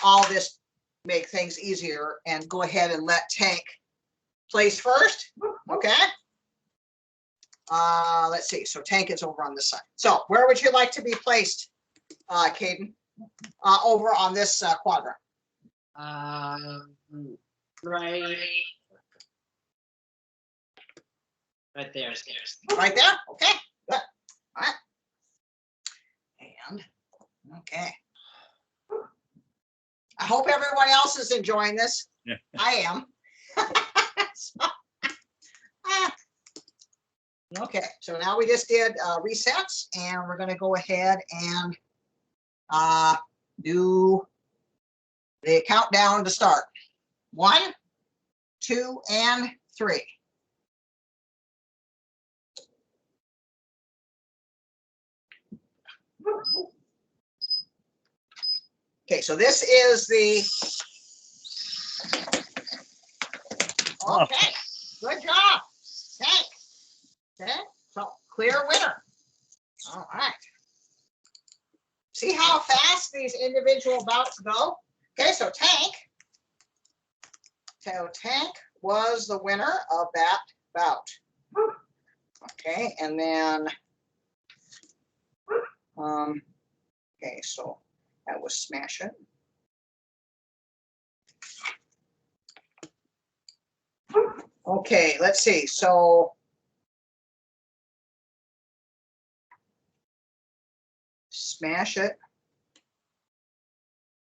All this make things easier and go ahead and let Tank place first. Okay. Let's see. So Tank is over on this side. So where would you like to be placed, Caden? Over on this quadrant. Right there. Right there? Okay. Good. All right. And okay. I hope everyone else is enjoying this. I am. So, okay, so now we just did resets, and we're going to go ahead and do the countdown to start. 1, 2, and 3. Okay, so this is the. Okay, good job. Tank. Okay, so clear winner. All right. See how fast these individual bouts go? Okay, so Tank. So Tank was the winner of that bout. Okay, and then, okay, so that was Smash It. Okay, let's see. So Smash It.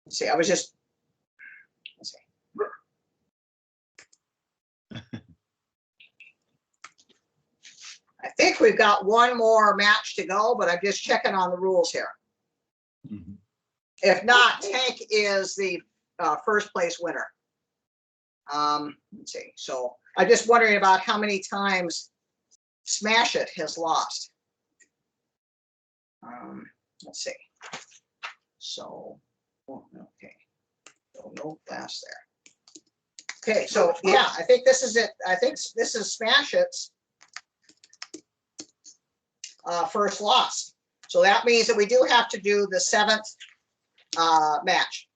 Let's see. Let's see. I think we've got one more match to go, but I'm just checking on the rules here. Mhm. If not, Tank is the first place winner. Let's see. So I'm just wondering about how many times Smash It has lost. Let's see. So, okay. So no glass there. Okay, so yeah, I think this is it. I think this is Smash It's first loss. So that means that we do have to do the 7th match.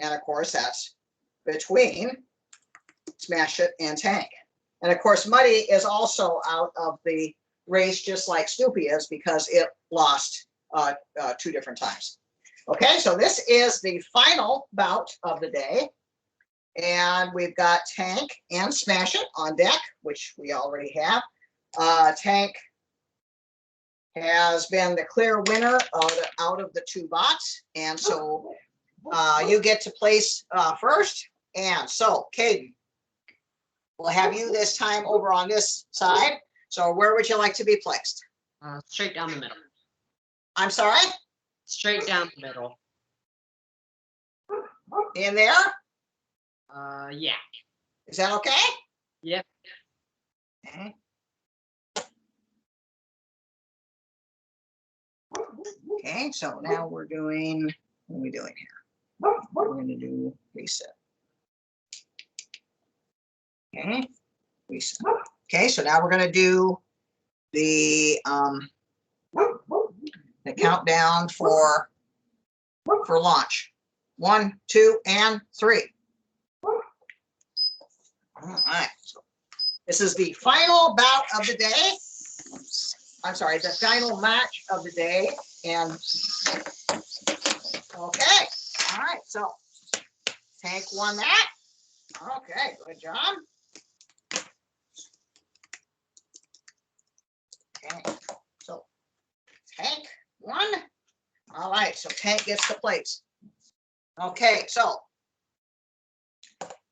And of course, that's between Smash It and Tank. And of course, Muddy is also out of the race, just like Snoopy is, because it lost 2 different times. Okay, so this is the final bout of the day. And we've got Tank and Smash It on deck, which we already have. Tank has been the clear winner out of the 2 bots. And so you get to place first. And so, Caden, we'll have you this time over on this side. So where would you like to be placed? Straight down the middle. I'm sorry? Straight down the middle. In there? Yeah. Is that okay? Yep. Okay. Okay, so now we're doing, what are we doing here? We're going to do reset. Okay, reset. Okay, so now we're going to do the countdown for launch. 1, 2, and 3. All right, so this is the final bout of the day. I'm sorry, the final match of the day. And okay, all right, so Tank won that. Okay, good job. Okay, so Tank won. All right, so Tank gets the place. Okay, so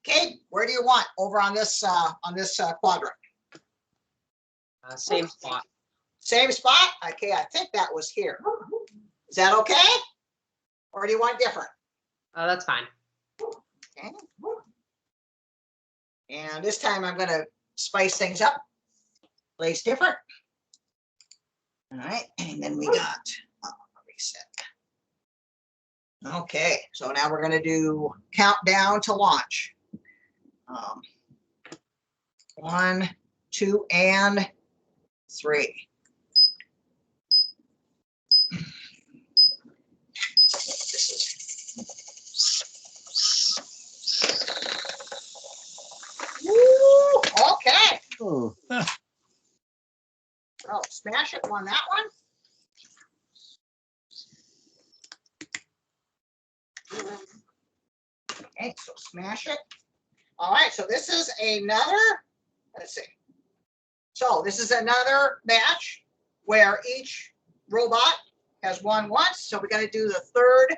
Kate, where do you want over on this quadrant? Same spot. Same spot? Okay, I think that was here. Is that okay? Or do you want different? That's fine. Okay. And this time I'm going to spice things up. Place different. All right, and then we got reset. Okay, so now we're going to do countdown to launch. 1, 2, and 3. Woo, okay. Oh. So Smash It won that one. Okay, so Smash It. All right, so this is another, let's see. So this is another match where each robot has won once. So we're going to do the 3rd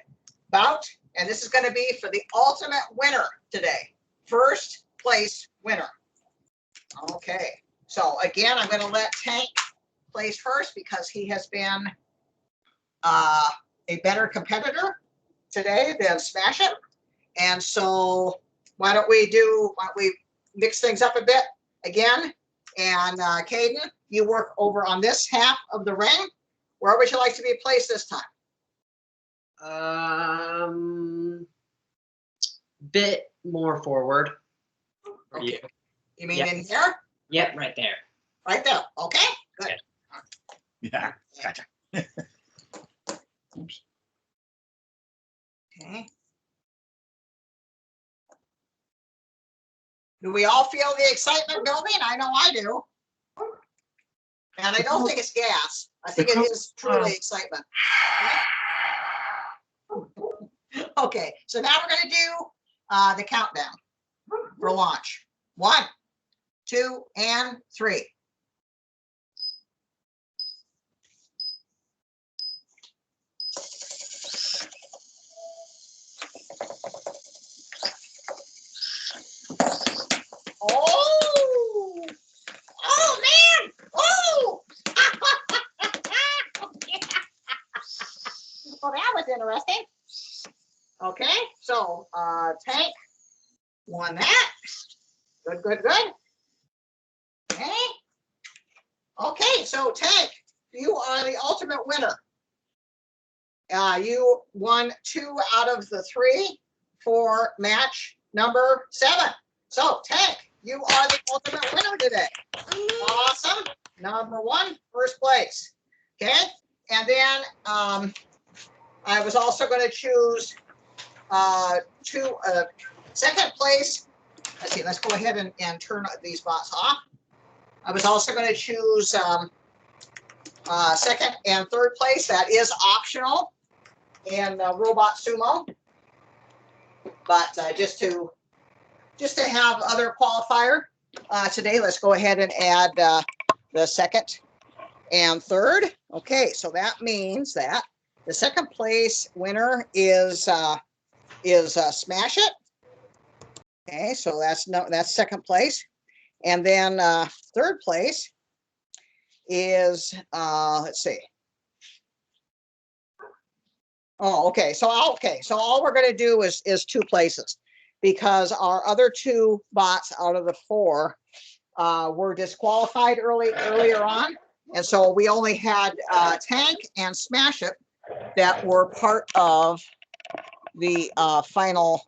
bout And this is going to be for the ultimate winner today. First place winner. Okay. So again, I'm going to let Tank place first because he has been a better competitor today than Smash It. And so why don't we mix things up a bit again? And Caden, you work over on this half of the ring. Where would you like to be placed this time? Bit more forward. For Okay. you. You mean Yep. in here? Yep, right there. Right there. Okay, good. Yeah, gotcha. Okay. Do we all feel the excitement building? I know I do. And I don't think it's gas. I think it is truly excitement. Okay, so now we're going to do the countdown for launch. 1, 2, and 3. Oh! Oh, man! Oh! Well, that was interesting. Okay, so Tank won that. Good, good, good. Okay. Okay, so Tank, you are the ultimate winner. You won 2 out of the 3 for match number 7. So Tank, you are the ultimate winner today. Awesome. Number 1, first place. Okay, and then I was also going to choose second place. Let's see, let's go ahead and turn these bots off. I was also going to choose second and third place. That is optional in Robot Sumo. But just to have other qualifier today, let's go ahead and add the second and third. Okay, so that means that the second place winner is Smash It. Okay, so that's second place, and then third place is let's see. Oh, okay. So all we're going to do is 2 places because our other 2 bots out of the 4 were disqualified earlier on, and so we only had Tank and Smash It that were part of the final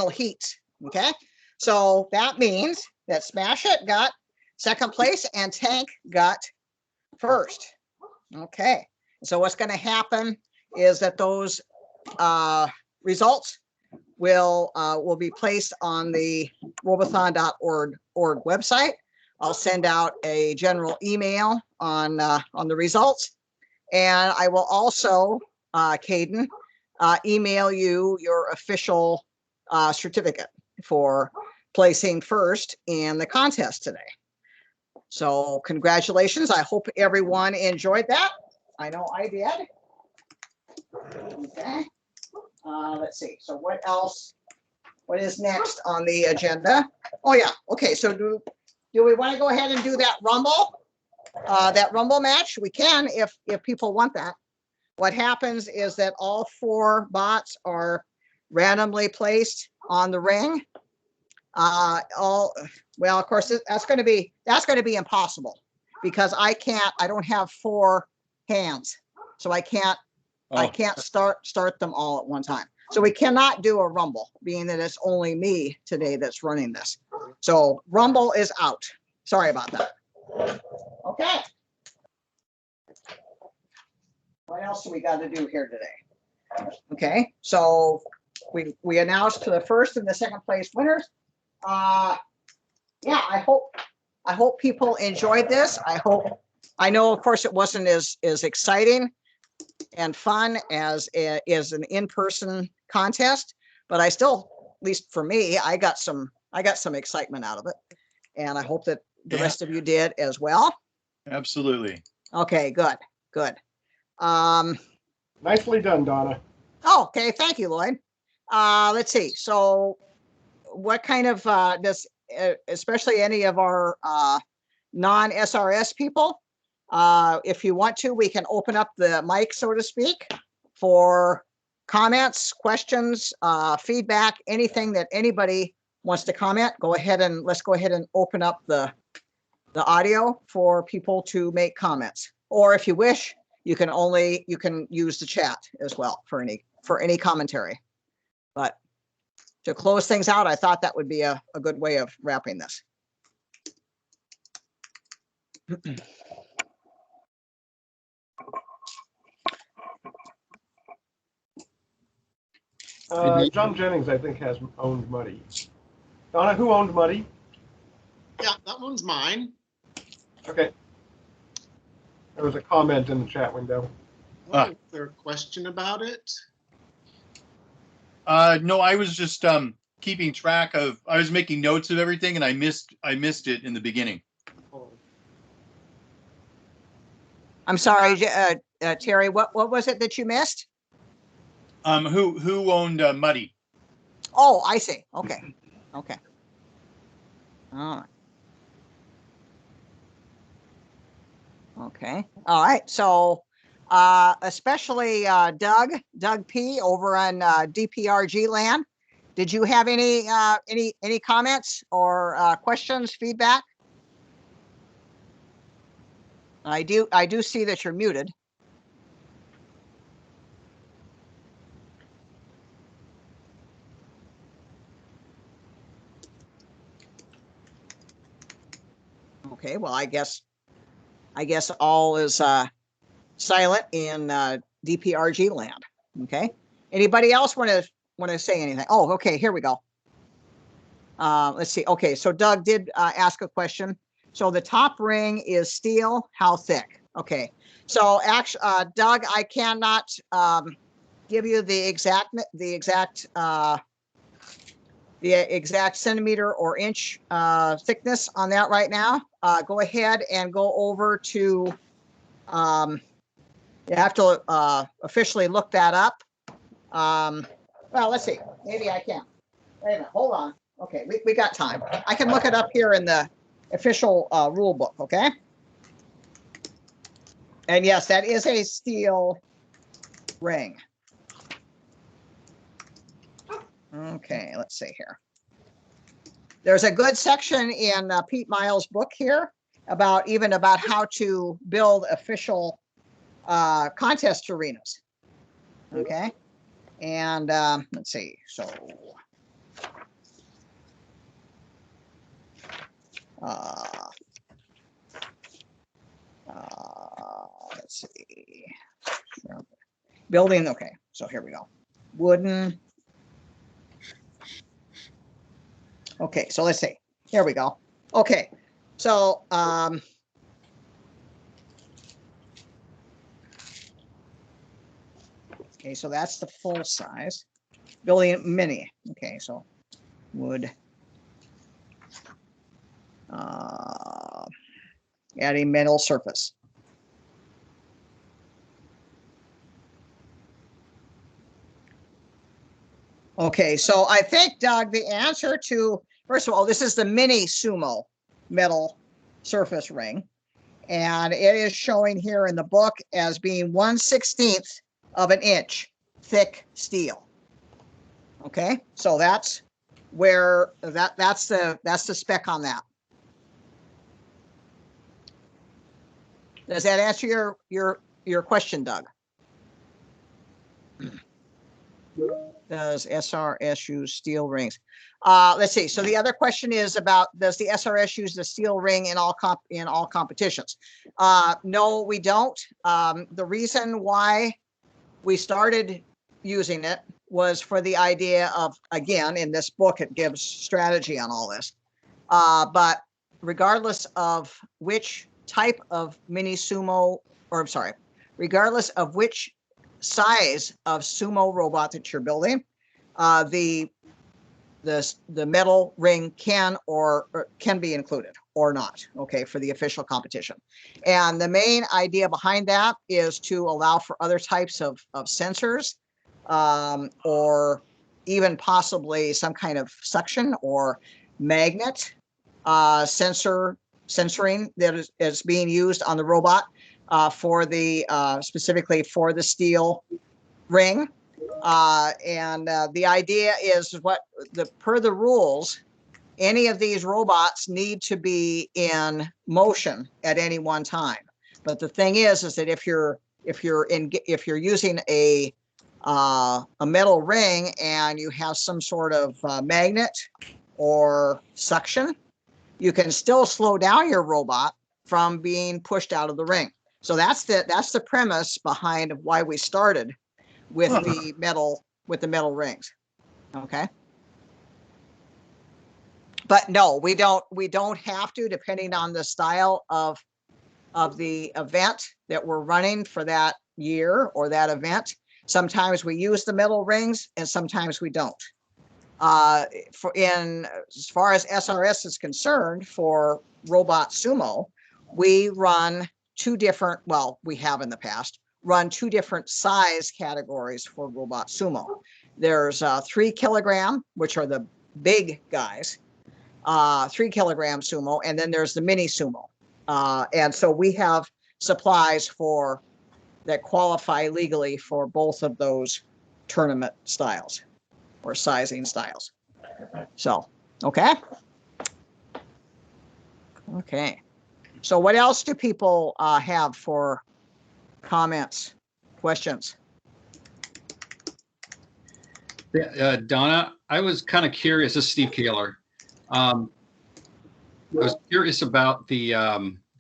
heat. Okay, so that means that Smash It got second place and Tank got first. Okay, so what's going to happen is that those results will be placed on the robothon.org website. I'll send out a general email on the results, and I will also, Caden, email you your official certificate for placing first in the contest today. So congratulations. I hope everyone enjoyed that. I know I did. Okay. Let's see. So what else? What is next on the agenda? Oh yeah. Okay. So do we want to go ahead and do that rumble? That rumble match? We can if people want that. What happens is that all 4 bots are randomly placed on the ring. Well, of course, that's going to be impossible because I don't have 4 hands, so I can't start them all at one time. So we cannot do a rumble, being that it's only me today that's running this. So rumble is out. Sorry about that. Okay. What else do we got to do here today? Okay, so we announced to the first and the second place winners. Yeah, I hope people enjoyed this. I know, of course, it wasn't as exciting and fun as an in-person contest, but I still, at least for me, I got some excitement out of it, and I hope that the rest of you did as well. Absolutely. Okay, good. Nicely done, Donna. Oh, okay, thank you, Lloyd. let's see. So what kind of, does, especially any of our non-SRS people, if you want to, we can open up the mic, so to speak, for comments, questions, feedback, anything that anybody wants to comment. Go ahead and let's go ahead and open up the audio for people to make comments. Or if you wish, you can use the chat as well for any commentary. But to close things out, I thought that would be a good way of wrapping this. John Jennings, I think, has owned Muddy. Donna, who owned Muddy? Yeah, that one's mine. Okay. There was a comment in the chat window. Oh, is there a question about it? No, I was just keeping track of. I was making notes of everything, and I missed it in the beginning. Oh, I'm sorry, Terry, what was it that you missed? Who owned Muddy? Oh, I see. Okay. Okay. All right. Okay. All right. So especially Doug P over on DPRG land. Did you have any comments or questions, feedback? I do see that you're muted. Okay, well, I guess all is silent in DPRG land. Okay. Anybody else want to say anything? Oh, okay, here we go. Let's see. Okay, so Doug did ask a question. So the top ring is steel. How thick? Okay. So actually, Doug, I cannot give you the exact centimeter or inch thickness on that right now. Go ahead and go over to, you have to officially look that up. Well, let's see, maybe I can. Wait a minute, hold on. Okay, we got time. I can look it up here in the official rule book, okay? And yes, that is a steel ring. Okay, let's see here. There's a good section in Pete Miles' book here about how to build official contest arenas. Okay, and let's see. So let's see. Building. Okay, so here we go. Wooden. Okay, so let's see. Here we go. Okay, so okay, so that's the full size. Building mini. Okay, so wood. Adding metal surface. Okay, so I think, Doug, the answer to, first of all, this is the Mini-Sumo metal surface ring. And it is showing here in the book as being 1/16 of an inch thick steel. Okay, so that's where that's the spec on that. Does that answer your question, Doug? Does SRS use steel rings? Let's see. So the other question is about, does the SRS use the steel ring in all competitions? No, we don't. The reason why we started using it was for the idea of, again, in this book, it gives strategy on all this. But regardless of which type of Mini-Sumo, or I'm sorry, regardless of which size of sumo robot that you're building, the metal ring can be included or not, okay, for the official competition. And the main idea behind that is to allow for other types of sensors, or even possibly some kind of suction or magnet sensoring that is being used on the robot for the specifically for the steel ring. And the idea is per the rules, any of these robots need to be in motion at any one time. But the thing is that if you're using a metal ring and you have some sort of magnet or suction, you can still slow down your robot from being pushed out of the ring. So that's the premise behind why we started with the metal rings. Okay. But no, we don't have to, depending on the style of the event that we're running for that year or that event. Sometimes we use the metal rings and sometimes we don't. As far as SRS is concerned, for Robot Sumo, we run we have in the past run two different size categories for Robot Sumo. There's 3 kilogram, which are the big guys, 3 kilogram sumo, and then there's the Mini-Sumo. And so we have supplies that qualify legally for both of those tournament styles or sizing styles. So, okay. Okay. So what else do people have for comments, questions? Yeah, Donna, I was kind of curious. This is Steve Kaler. I was curious about the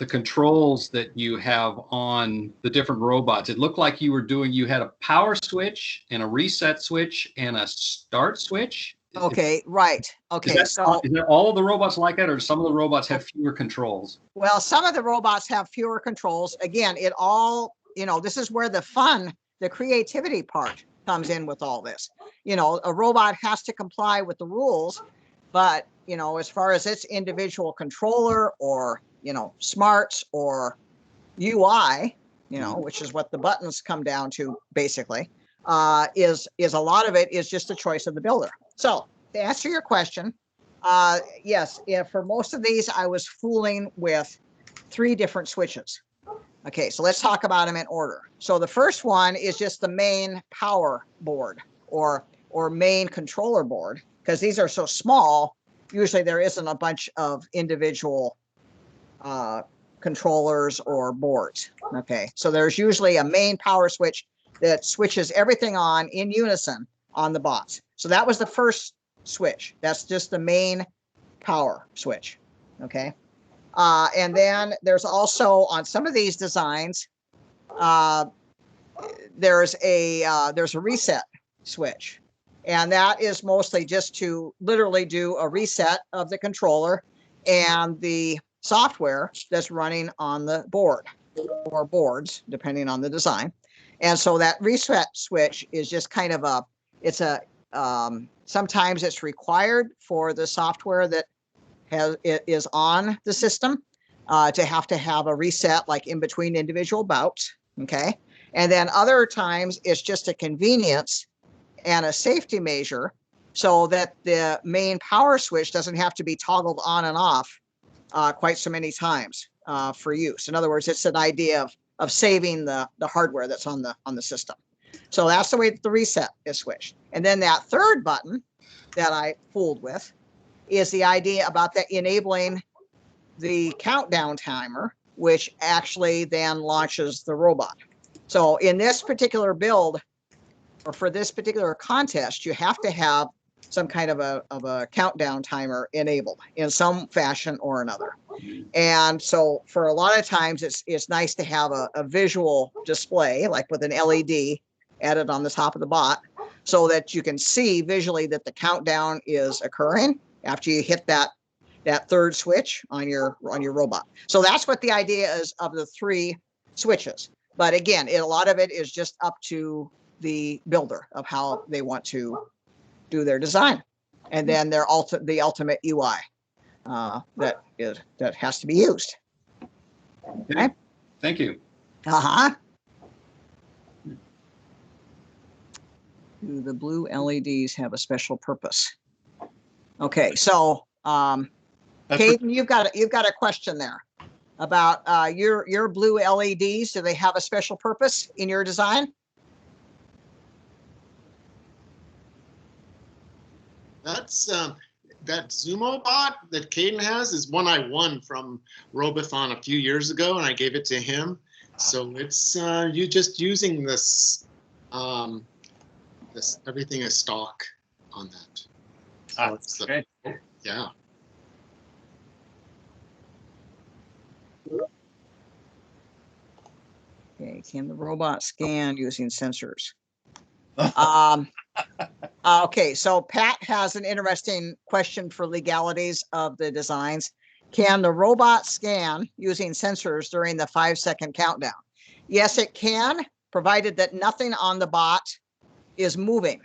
controls that you have on the different robots. It looked like you had a power switch and a reset switch and a start switch. Okay, right. Okay, is that all of the robots like that, or some of the robots have fewer controls? Well, some of the robots have fewer controls. Again, it all, this is where the fun, the creativity part comes in with all this. A robot has to comply with the rules, but, as far as its individual controller or, smarts or UI, which is what the buttons come down to basically, is a lot of it is just a choice of the builder. So to answer your question, yes, for most of these, I was fooling with 3 different switches. Okay, so let's talk about them in order. So the first one is just the main power board or main controller board, because these are so small. Usually there isn't a bunch of individual controllers or boards. Okay, so there's usually a main power switch that switches everything on in unison on the bots. So that was the first switch. That's just the main power switch. Okay. And then there's also on some of these designs, there's a reset switch, and that is mostly just to literally do a reset of the controller and the software that's running on the board or boards, depending on the design. And so that reset switch is just kind of sometimes it's required for the software that is on the system to have a reset like in between individual bouts. Okay. And then other times it's just a convenience and a safety measure so that the main power switch doesn't have to be toggled on and off quite so many times for use. In other words, it's an idea of saving the hardware that's on the system. So that's the way that the reset is switched. And then that third button that I fooled with is the idea about that enabling the countdown timer, which actually then launches the robot. So in this particular build, or for this particular contest, you have to have some kind of a countdown timer enabled in some fashion or another. And so for a lot of times, it's nice to have a visual display, like with an LED added on the top of the bot, so that you can see visually that the countdown is occurring after you hit that third switch on your robot. So that's what the idea is of the 3 switches. But again, a lot of it is just up to the builder of how they want to do their design, and then the ultimate UI that has to be used. Okay. Thank you. Do the blue LEDs have a special purpose? Okay, so That's what- Caden, you've got a question there about your blue LEDs. Do they have a special purpose in your design? That's that Zumo bot that Caden has is one I won from Robothon a few years ago, and I gave it to him. So it's you just using this this everything is stock on that. So it's the, okay. yeah. Okay, can the robot scan using sensors? Okay, so Pat has an interesting question for legalities of the designs. Can the robot scan using sensors during the 5-second countdown? Yes, it can, provided that nothing on the bot is moving.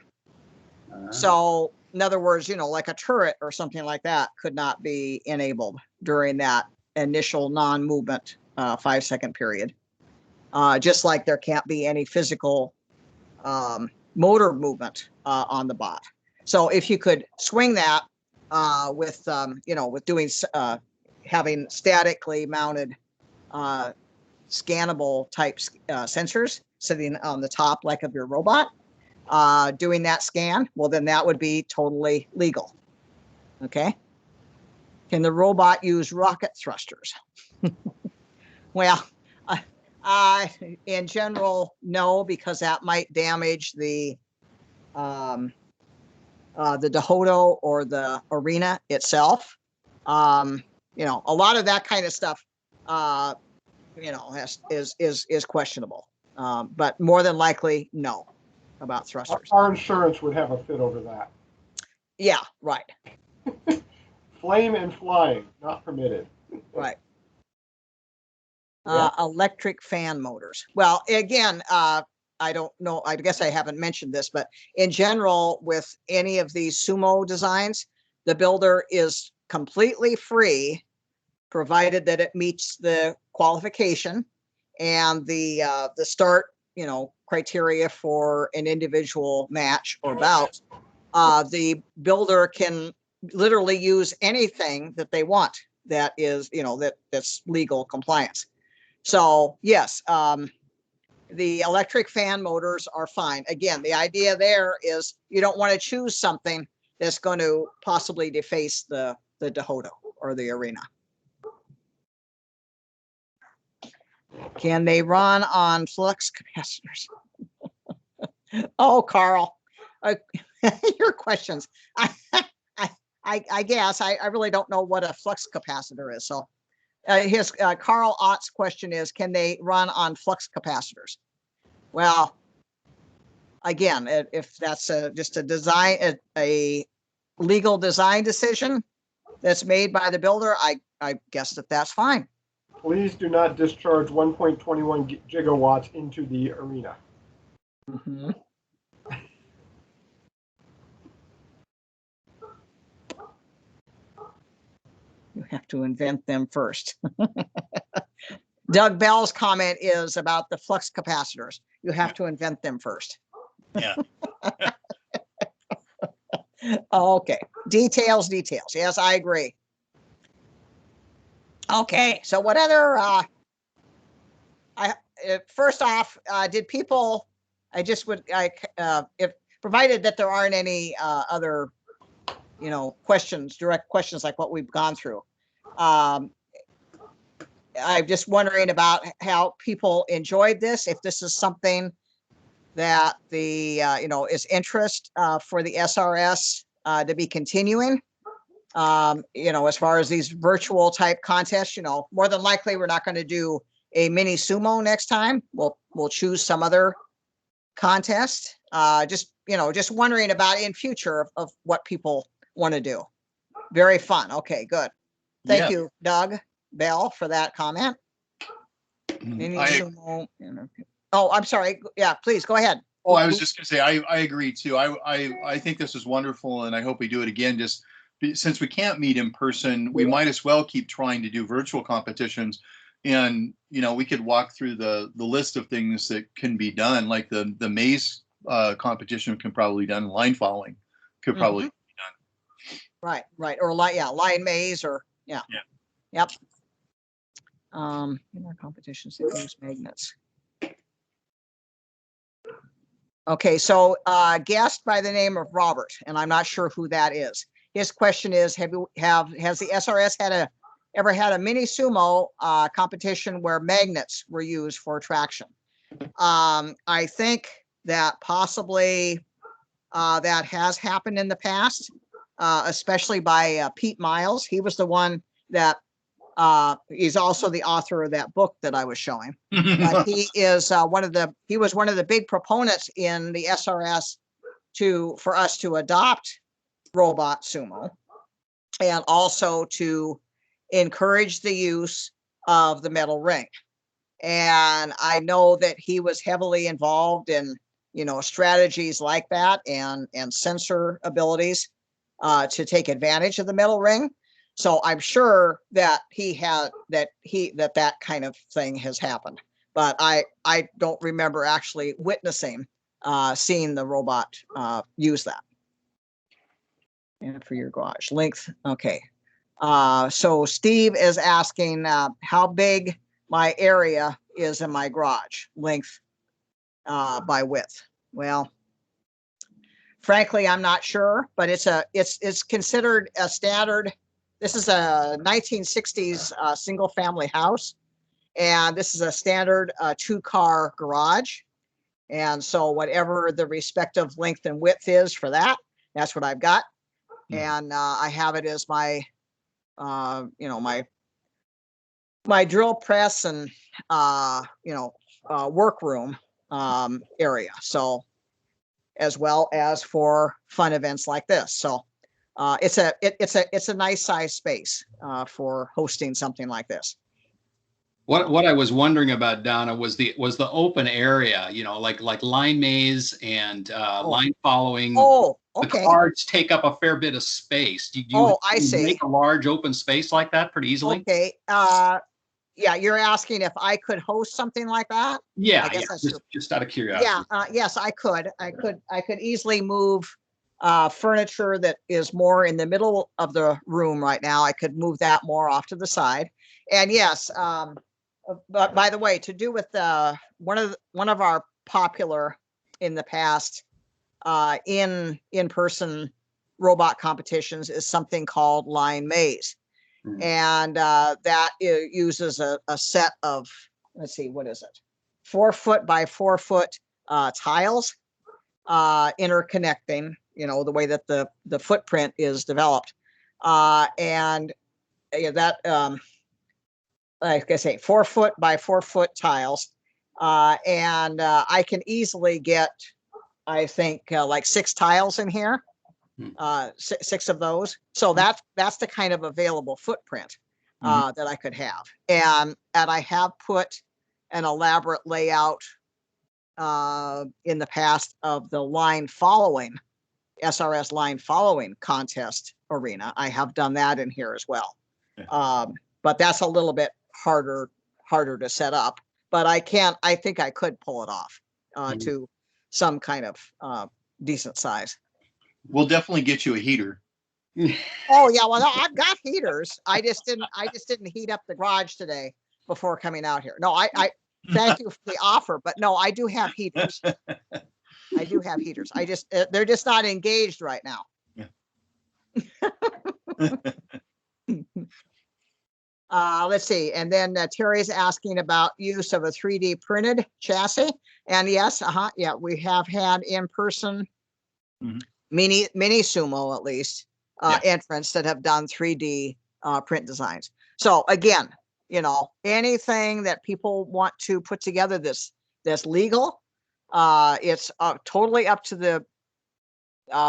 So in other words, like a turret or something like that could not be enabled during that initial non-movement 5-second period. Just like there can't be any physical motor movement on the bot. So if you could swing that with doing having statically mounted scannable type sensors sitting on the top like of your robot, doing that scan, well, then that would be totally legal. Okay. Can the robot use rocket thrusters? Well, in general, no, because that might damage the Dehoto or the arena itself. A lot of that kind of stuff, is questionable. But more than likely, no, about thrusters. Our insurance would have a fit over that. Yeah, right, Flame and flying, not permitted. right. Electric fan motors. Well, again, I don't know. I guess I haven't mentioned this, but in general, with any of these sumo designs, the builder is completely free, provided that it meets the qualification and the start, criteria for an individual match or bout. The builder can literally use anything that they want that is, that's legal compliance. So yes, the electric fan motors are fine. Again, the idea there is you don't want to choose something that's going to possibly deface the Dehoto or the arena. Can they run on flux capacitors? Oh, Carl, your questions. I guess I really don't know what a flux capacitor is. So Carl Ott's question is, can they run on flux capacitors? Well, again, if that's just a design, a legal design decision that's made by the builder, I guess that's fine. Please do not discharge 1.21 gigawatts into the arena. Mm-hmm. You have to invent them first. Doug Bell's comment is about the flux capacitors. You have to invent them first. Yeah. Okay. Details. Yes, I agree. Okay. So what other, first off, did people, I just would, if provided that there aren't any other, direct questions like what we've gone through. I'm just wondering about how people enjoyed this, if this is something that the, is interest for the SRS to be continuing. As far as these virtual type contests, more than likely we're not going to do a Mini-Sumo next time. We'll choose some other contest. Just wondering about in future of what people want to do. Very fun. Okay, good. Thank you, Doug Bell, for that comment. Mini-Sumo. Oh, I'm sorry. Yeah, please go ahead. Oh, I was just gonna say, I agree too. I think this is wonderful, and I hope we do it again. Just since we can't meet in person, we might as well keep trying to do virtual competitions. And we could walk through the list of things that can be done, like the maze competition can probably be done. Line following could probably be done. Right, right. Or line maze or, yeah. Yeah. Yep. In our competitions, they use magnets. Okay, so guest by the name of Robert, and I'm not sure who that is. His question is, has the SRS ever had a Mini-Sumo competition where magnets were used for traction? I think that possibly that has happened in the past, especially by Pete Miles. He was the one that he's also the author of that book that I was showing. But he is he was one of the big proponents in the SRS for us to adopt robot sumo, and also to encourage the use of the metal ring. And I know that he was heavily involved in, strategies like that and sensor abilities to take advantage of the metal ring. So I'm sure that that kind of thing has happened, but I don't remember actually witnessing seeing the robot use that. And for your garage length, okay. So Steve is asking how big my area is in my garage, length by width. Well, frankly, I'm not sure, but it's considered a standard. This is a 1960s single family house, and this is a standard 2-car garage. And so whatever the respective length and width is for that, that's what I've got. And I have it as my my drill press and workroom area. So, as well as for fun events like this. So it's a nice size space for hosting something like this. What I was wondering about, Donna, was the open area, like line maze and line following. Oh, okay. The cards take up a fair bit of space. Do you I see. make a large open space like that pretty easily? Okay. Yeah, you're asking if I could host something like that? Yeah, I guess that's just out of curiosity. Yeah, yes, I could. I could easily move furniture that is more in the middle of the room right now. I could move that more off to the side. And yes, but by the way, to do with one of our popular in the past in-person robot competitions is something called line maze. And that uses a set of, let's see, what is it? 4 foot by 4 foot tiles interconnecting, the way that the footprint is developed. And that, like I say, 4 foot by 4 foot tiles. And I can easily get, I think, like 6 tiles in here. 6 of those. So that's the kind of available footprint that I could have. And I have put an elaborate layout in the past of the SRS line following contest arena. I have done that in here as well. Yeah. But that's a little bit harder to set up, but I think I could pull it off to some kind of decent size. We'll definitely get you a heater. Oh yeah, well I've got heaters. I just didn't heat up the garage today before coming out here. No, I thank you for the offer, but no, I do have heaters. I do have heaters. They're just not engaged right now. Let's see. And then Terry's asking about use of a 3D printed chassis. And yes, yeah, we have had in-person Mini-Sumo, at least, entrants that have done 3D print designs. So again, anything that people want to put together that's legal, it's totally up to the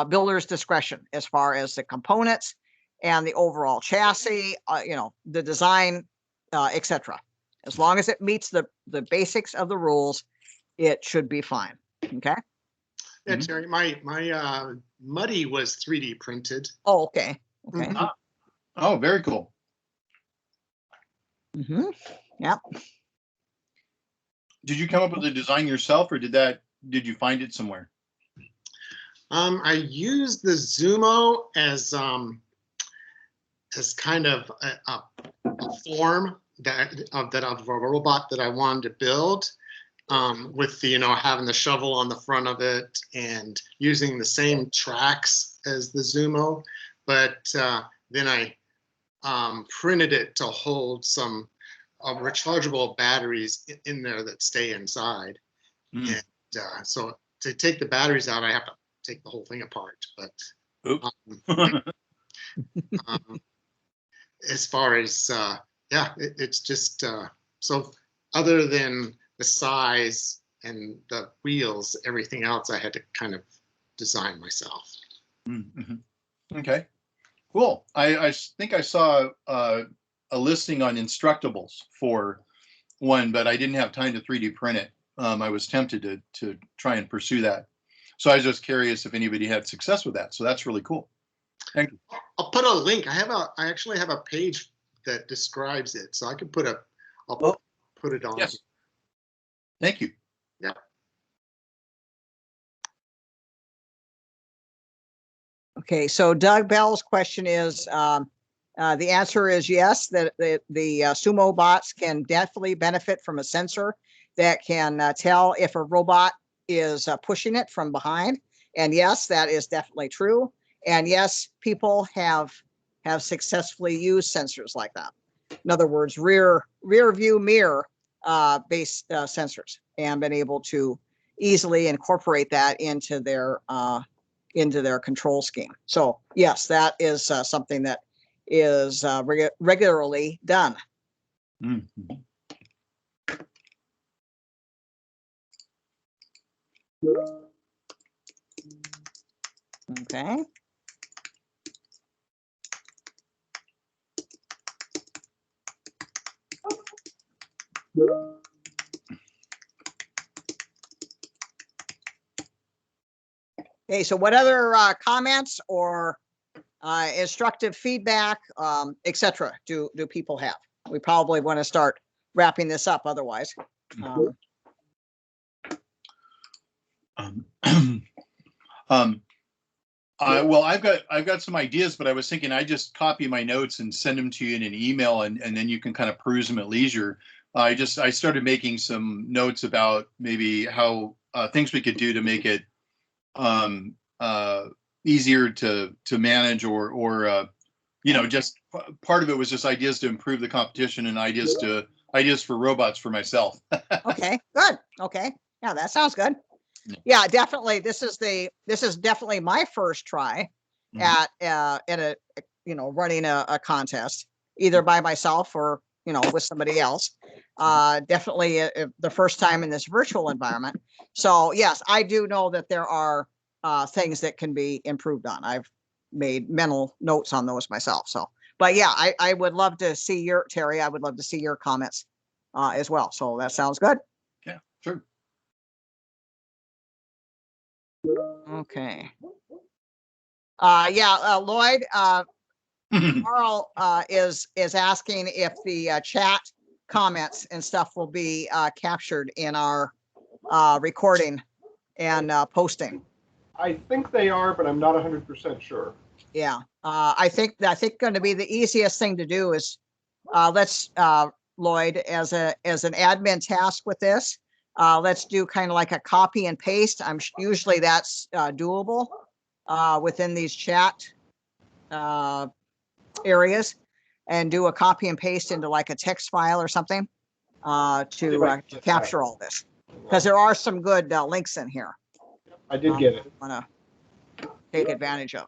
builder's discretion as far as the components and the overall chassis, the design, etc. As long as it meets the basics of the rules, it should be fine. Okay. Yeah, Terry, my Muddy was 3D printed. Oh, okay. Okay. Oh, very cool. Yep. Did you come up with the design yourself, or did you find it somewhere? I use the Zumo as kind of a form of a robot that I wanted to build, with the, having the shovel on the front of it and using the same tracks as the Zumo. But then I printed it to hold some rechargeable batteries in there that stay inside. Mm. And so to take the batteries out, I have to take the whole thing apart. But Oops. as far as it's just so other than the size and the wheels, everything else I had to kind of design myself. Mm-hmm. Okay, cool. I think I saw a listing on Instructables for one, but I didn't have time to 3D print it. I was tempted to try and pursue that. So I was just curious if anybody had success with that. So that's really cool. Thank you. I'll put a link. I actually have a page that describes it, so I can put put it on. Yes. Thank you. Yeah. Okay, so Doug Bell's question is, the answer is yes, that the Sumo bots can definitely benefit from a sensor that can tell if a robot is pushing it from behind. And yes, that is definitely true. And yes, people have successfully used sensors like that. In other words, rear view mirror based sensors, and been able to easily incorporate that into their control scheme. So yes, that is something that is regularly done. Mm-hmm. Okay. Okay, so what other comments or instructive feedback, etc. do people have? We probably want to start wrapping this up otherwise. Well, I've got some ideas, but I was thinking I just copy my notes and send them to you in an email, and then you can kind of peruse them at leisure. I started making some notes about maybe how things we could do to make it easier to manage, or just part of it was just ideas to improve the competition and ideas for robots for myself. Okay, good. Okay, yeah, that sounds good. Yeah, definitely. This is definitely my first try at running a contest, either by myself or with somebody else. Definitely the first time in this virtual environment. So yes, I do know that there are things that can be improved on. I've made mental notes on those myself. So, but yeah, I would love to see Terry, I would love to see your comments as well. So that sounds good. Yeah, sure. Okay. Lloyd, Carl is asking if the chat comments and stuff will be captured in our recording and posting. I think they are, but I'm not 100% sure. Yeah, I think going to be the easiest thing to do is let's Lloyd, as an admin task with this, let's do kind of like a copy and paste. Usually that's doable within these chat areas, and do a copy and paste into like a text file or something to capture all this, because there are some good links in here. I did get it. Want to take advantage of.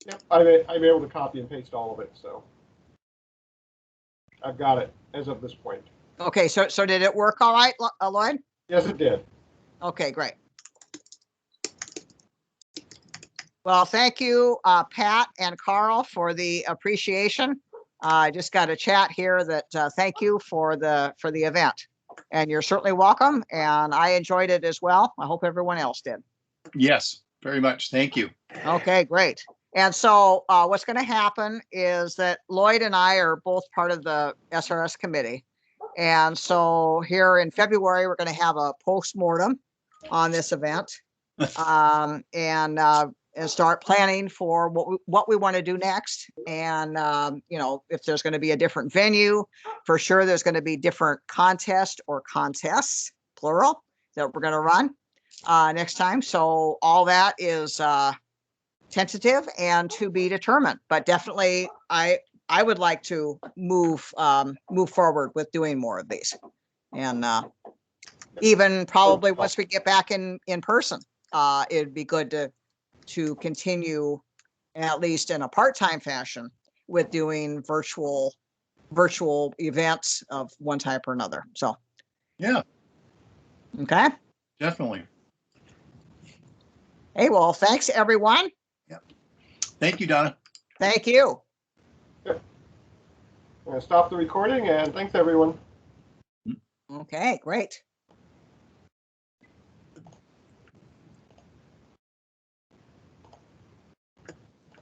Yep, I'm able to copy and paste all of it, so I've got it as of this point. Okay, so did it work all right, Lloyd? Yes, it did. Okay, great. Well, thank you, Pat and Carl, for the appreciation. I just got a chat here that thank you for the event, and you're certainly welcome. And I enjoyed it as well. I hope everyone else did. Yes, very much. Thank you. Okay, great. And so what's going to happen is that Lloyd and I are both part of the SRS committee, And so here in February, we're going to have a postmortem on this event. And start planning for what we want to do next. And, if there's going to be a different venue, for sure, there's going to be different contests, plural, that we're going to run next time. So all that is tentative and to be determined, but definitely I would like to move forward with doing more of these. And even probably once we get back in person, it'd be good to continue, at least in a part-time fashion, with doing virtual events of one type or another. So, Yeah, okay. definitely. Hey, well, thanks everyone. Thank you, Donna. Thank you. I'm going to stop the recording, and thanks, everyone. Okay, great.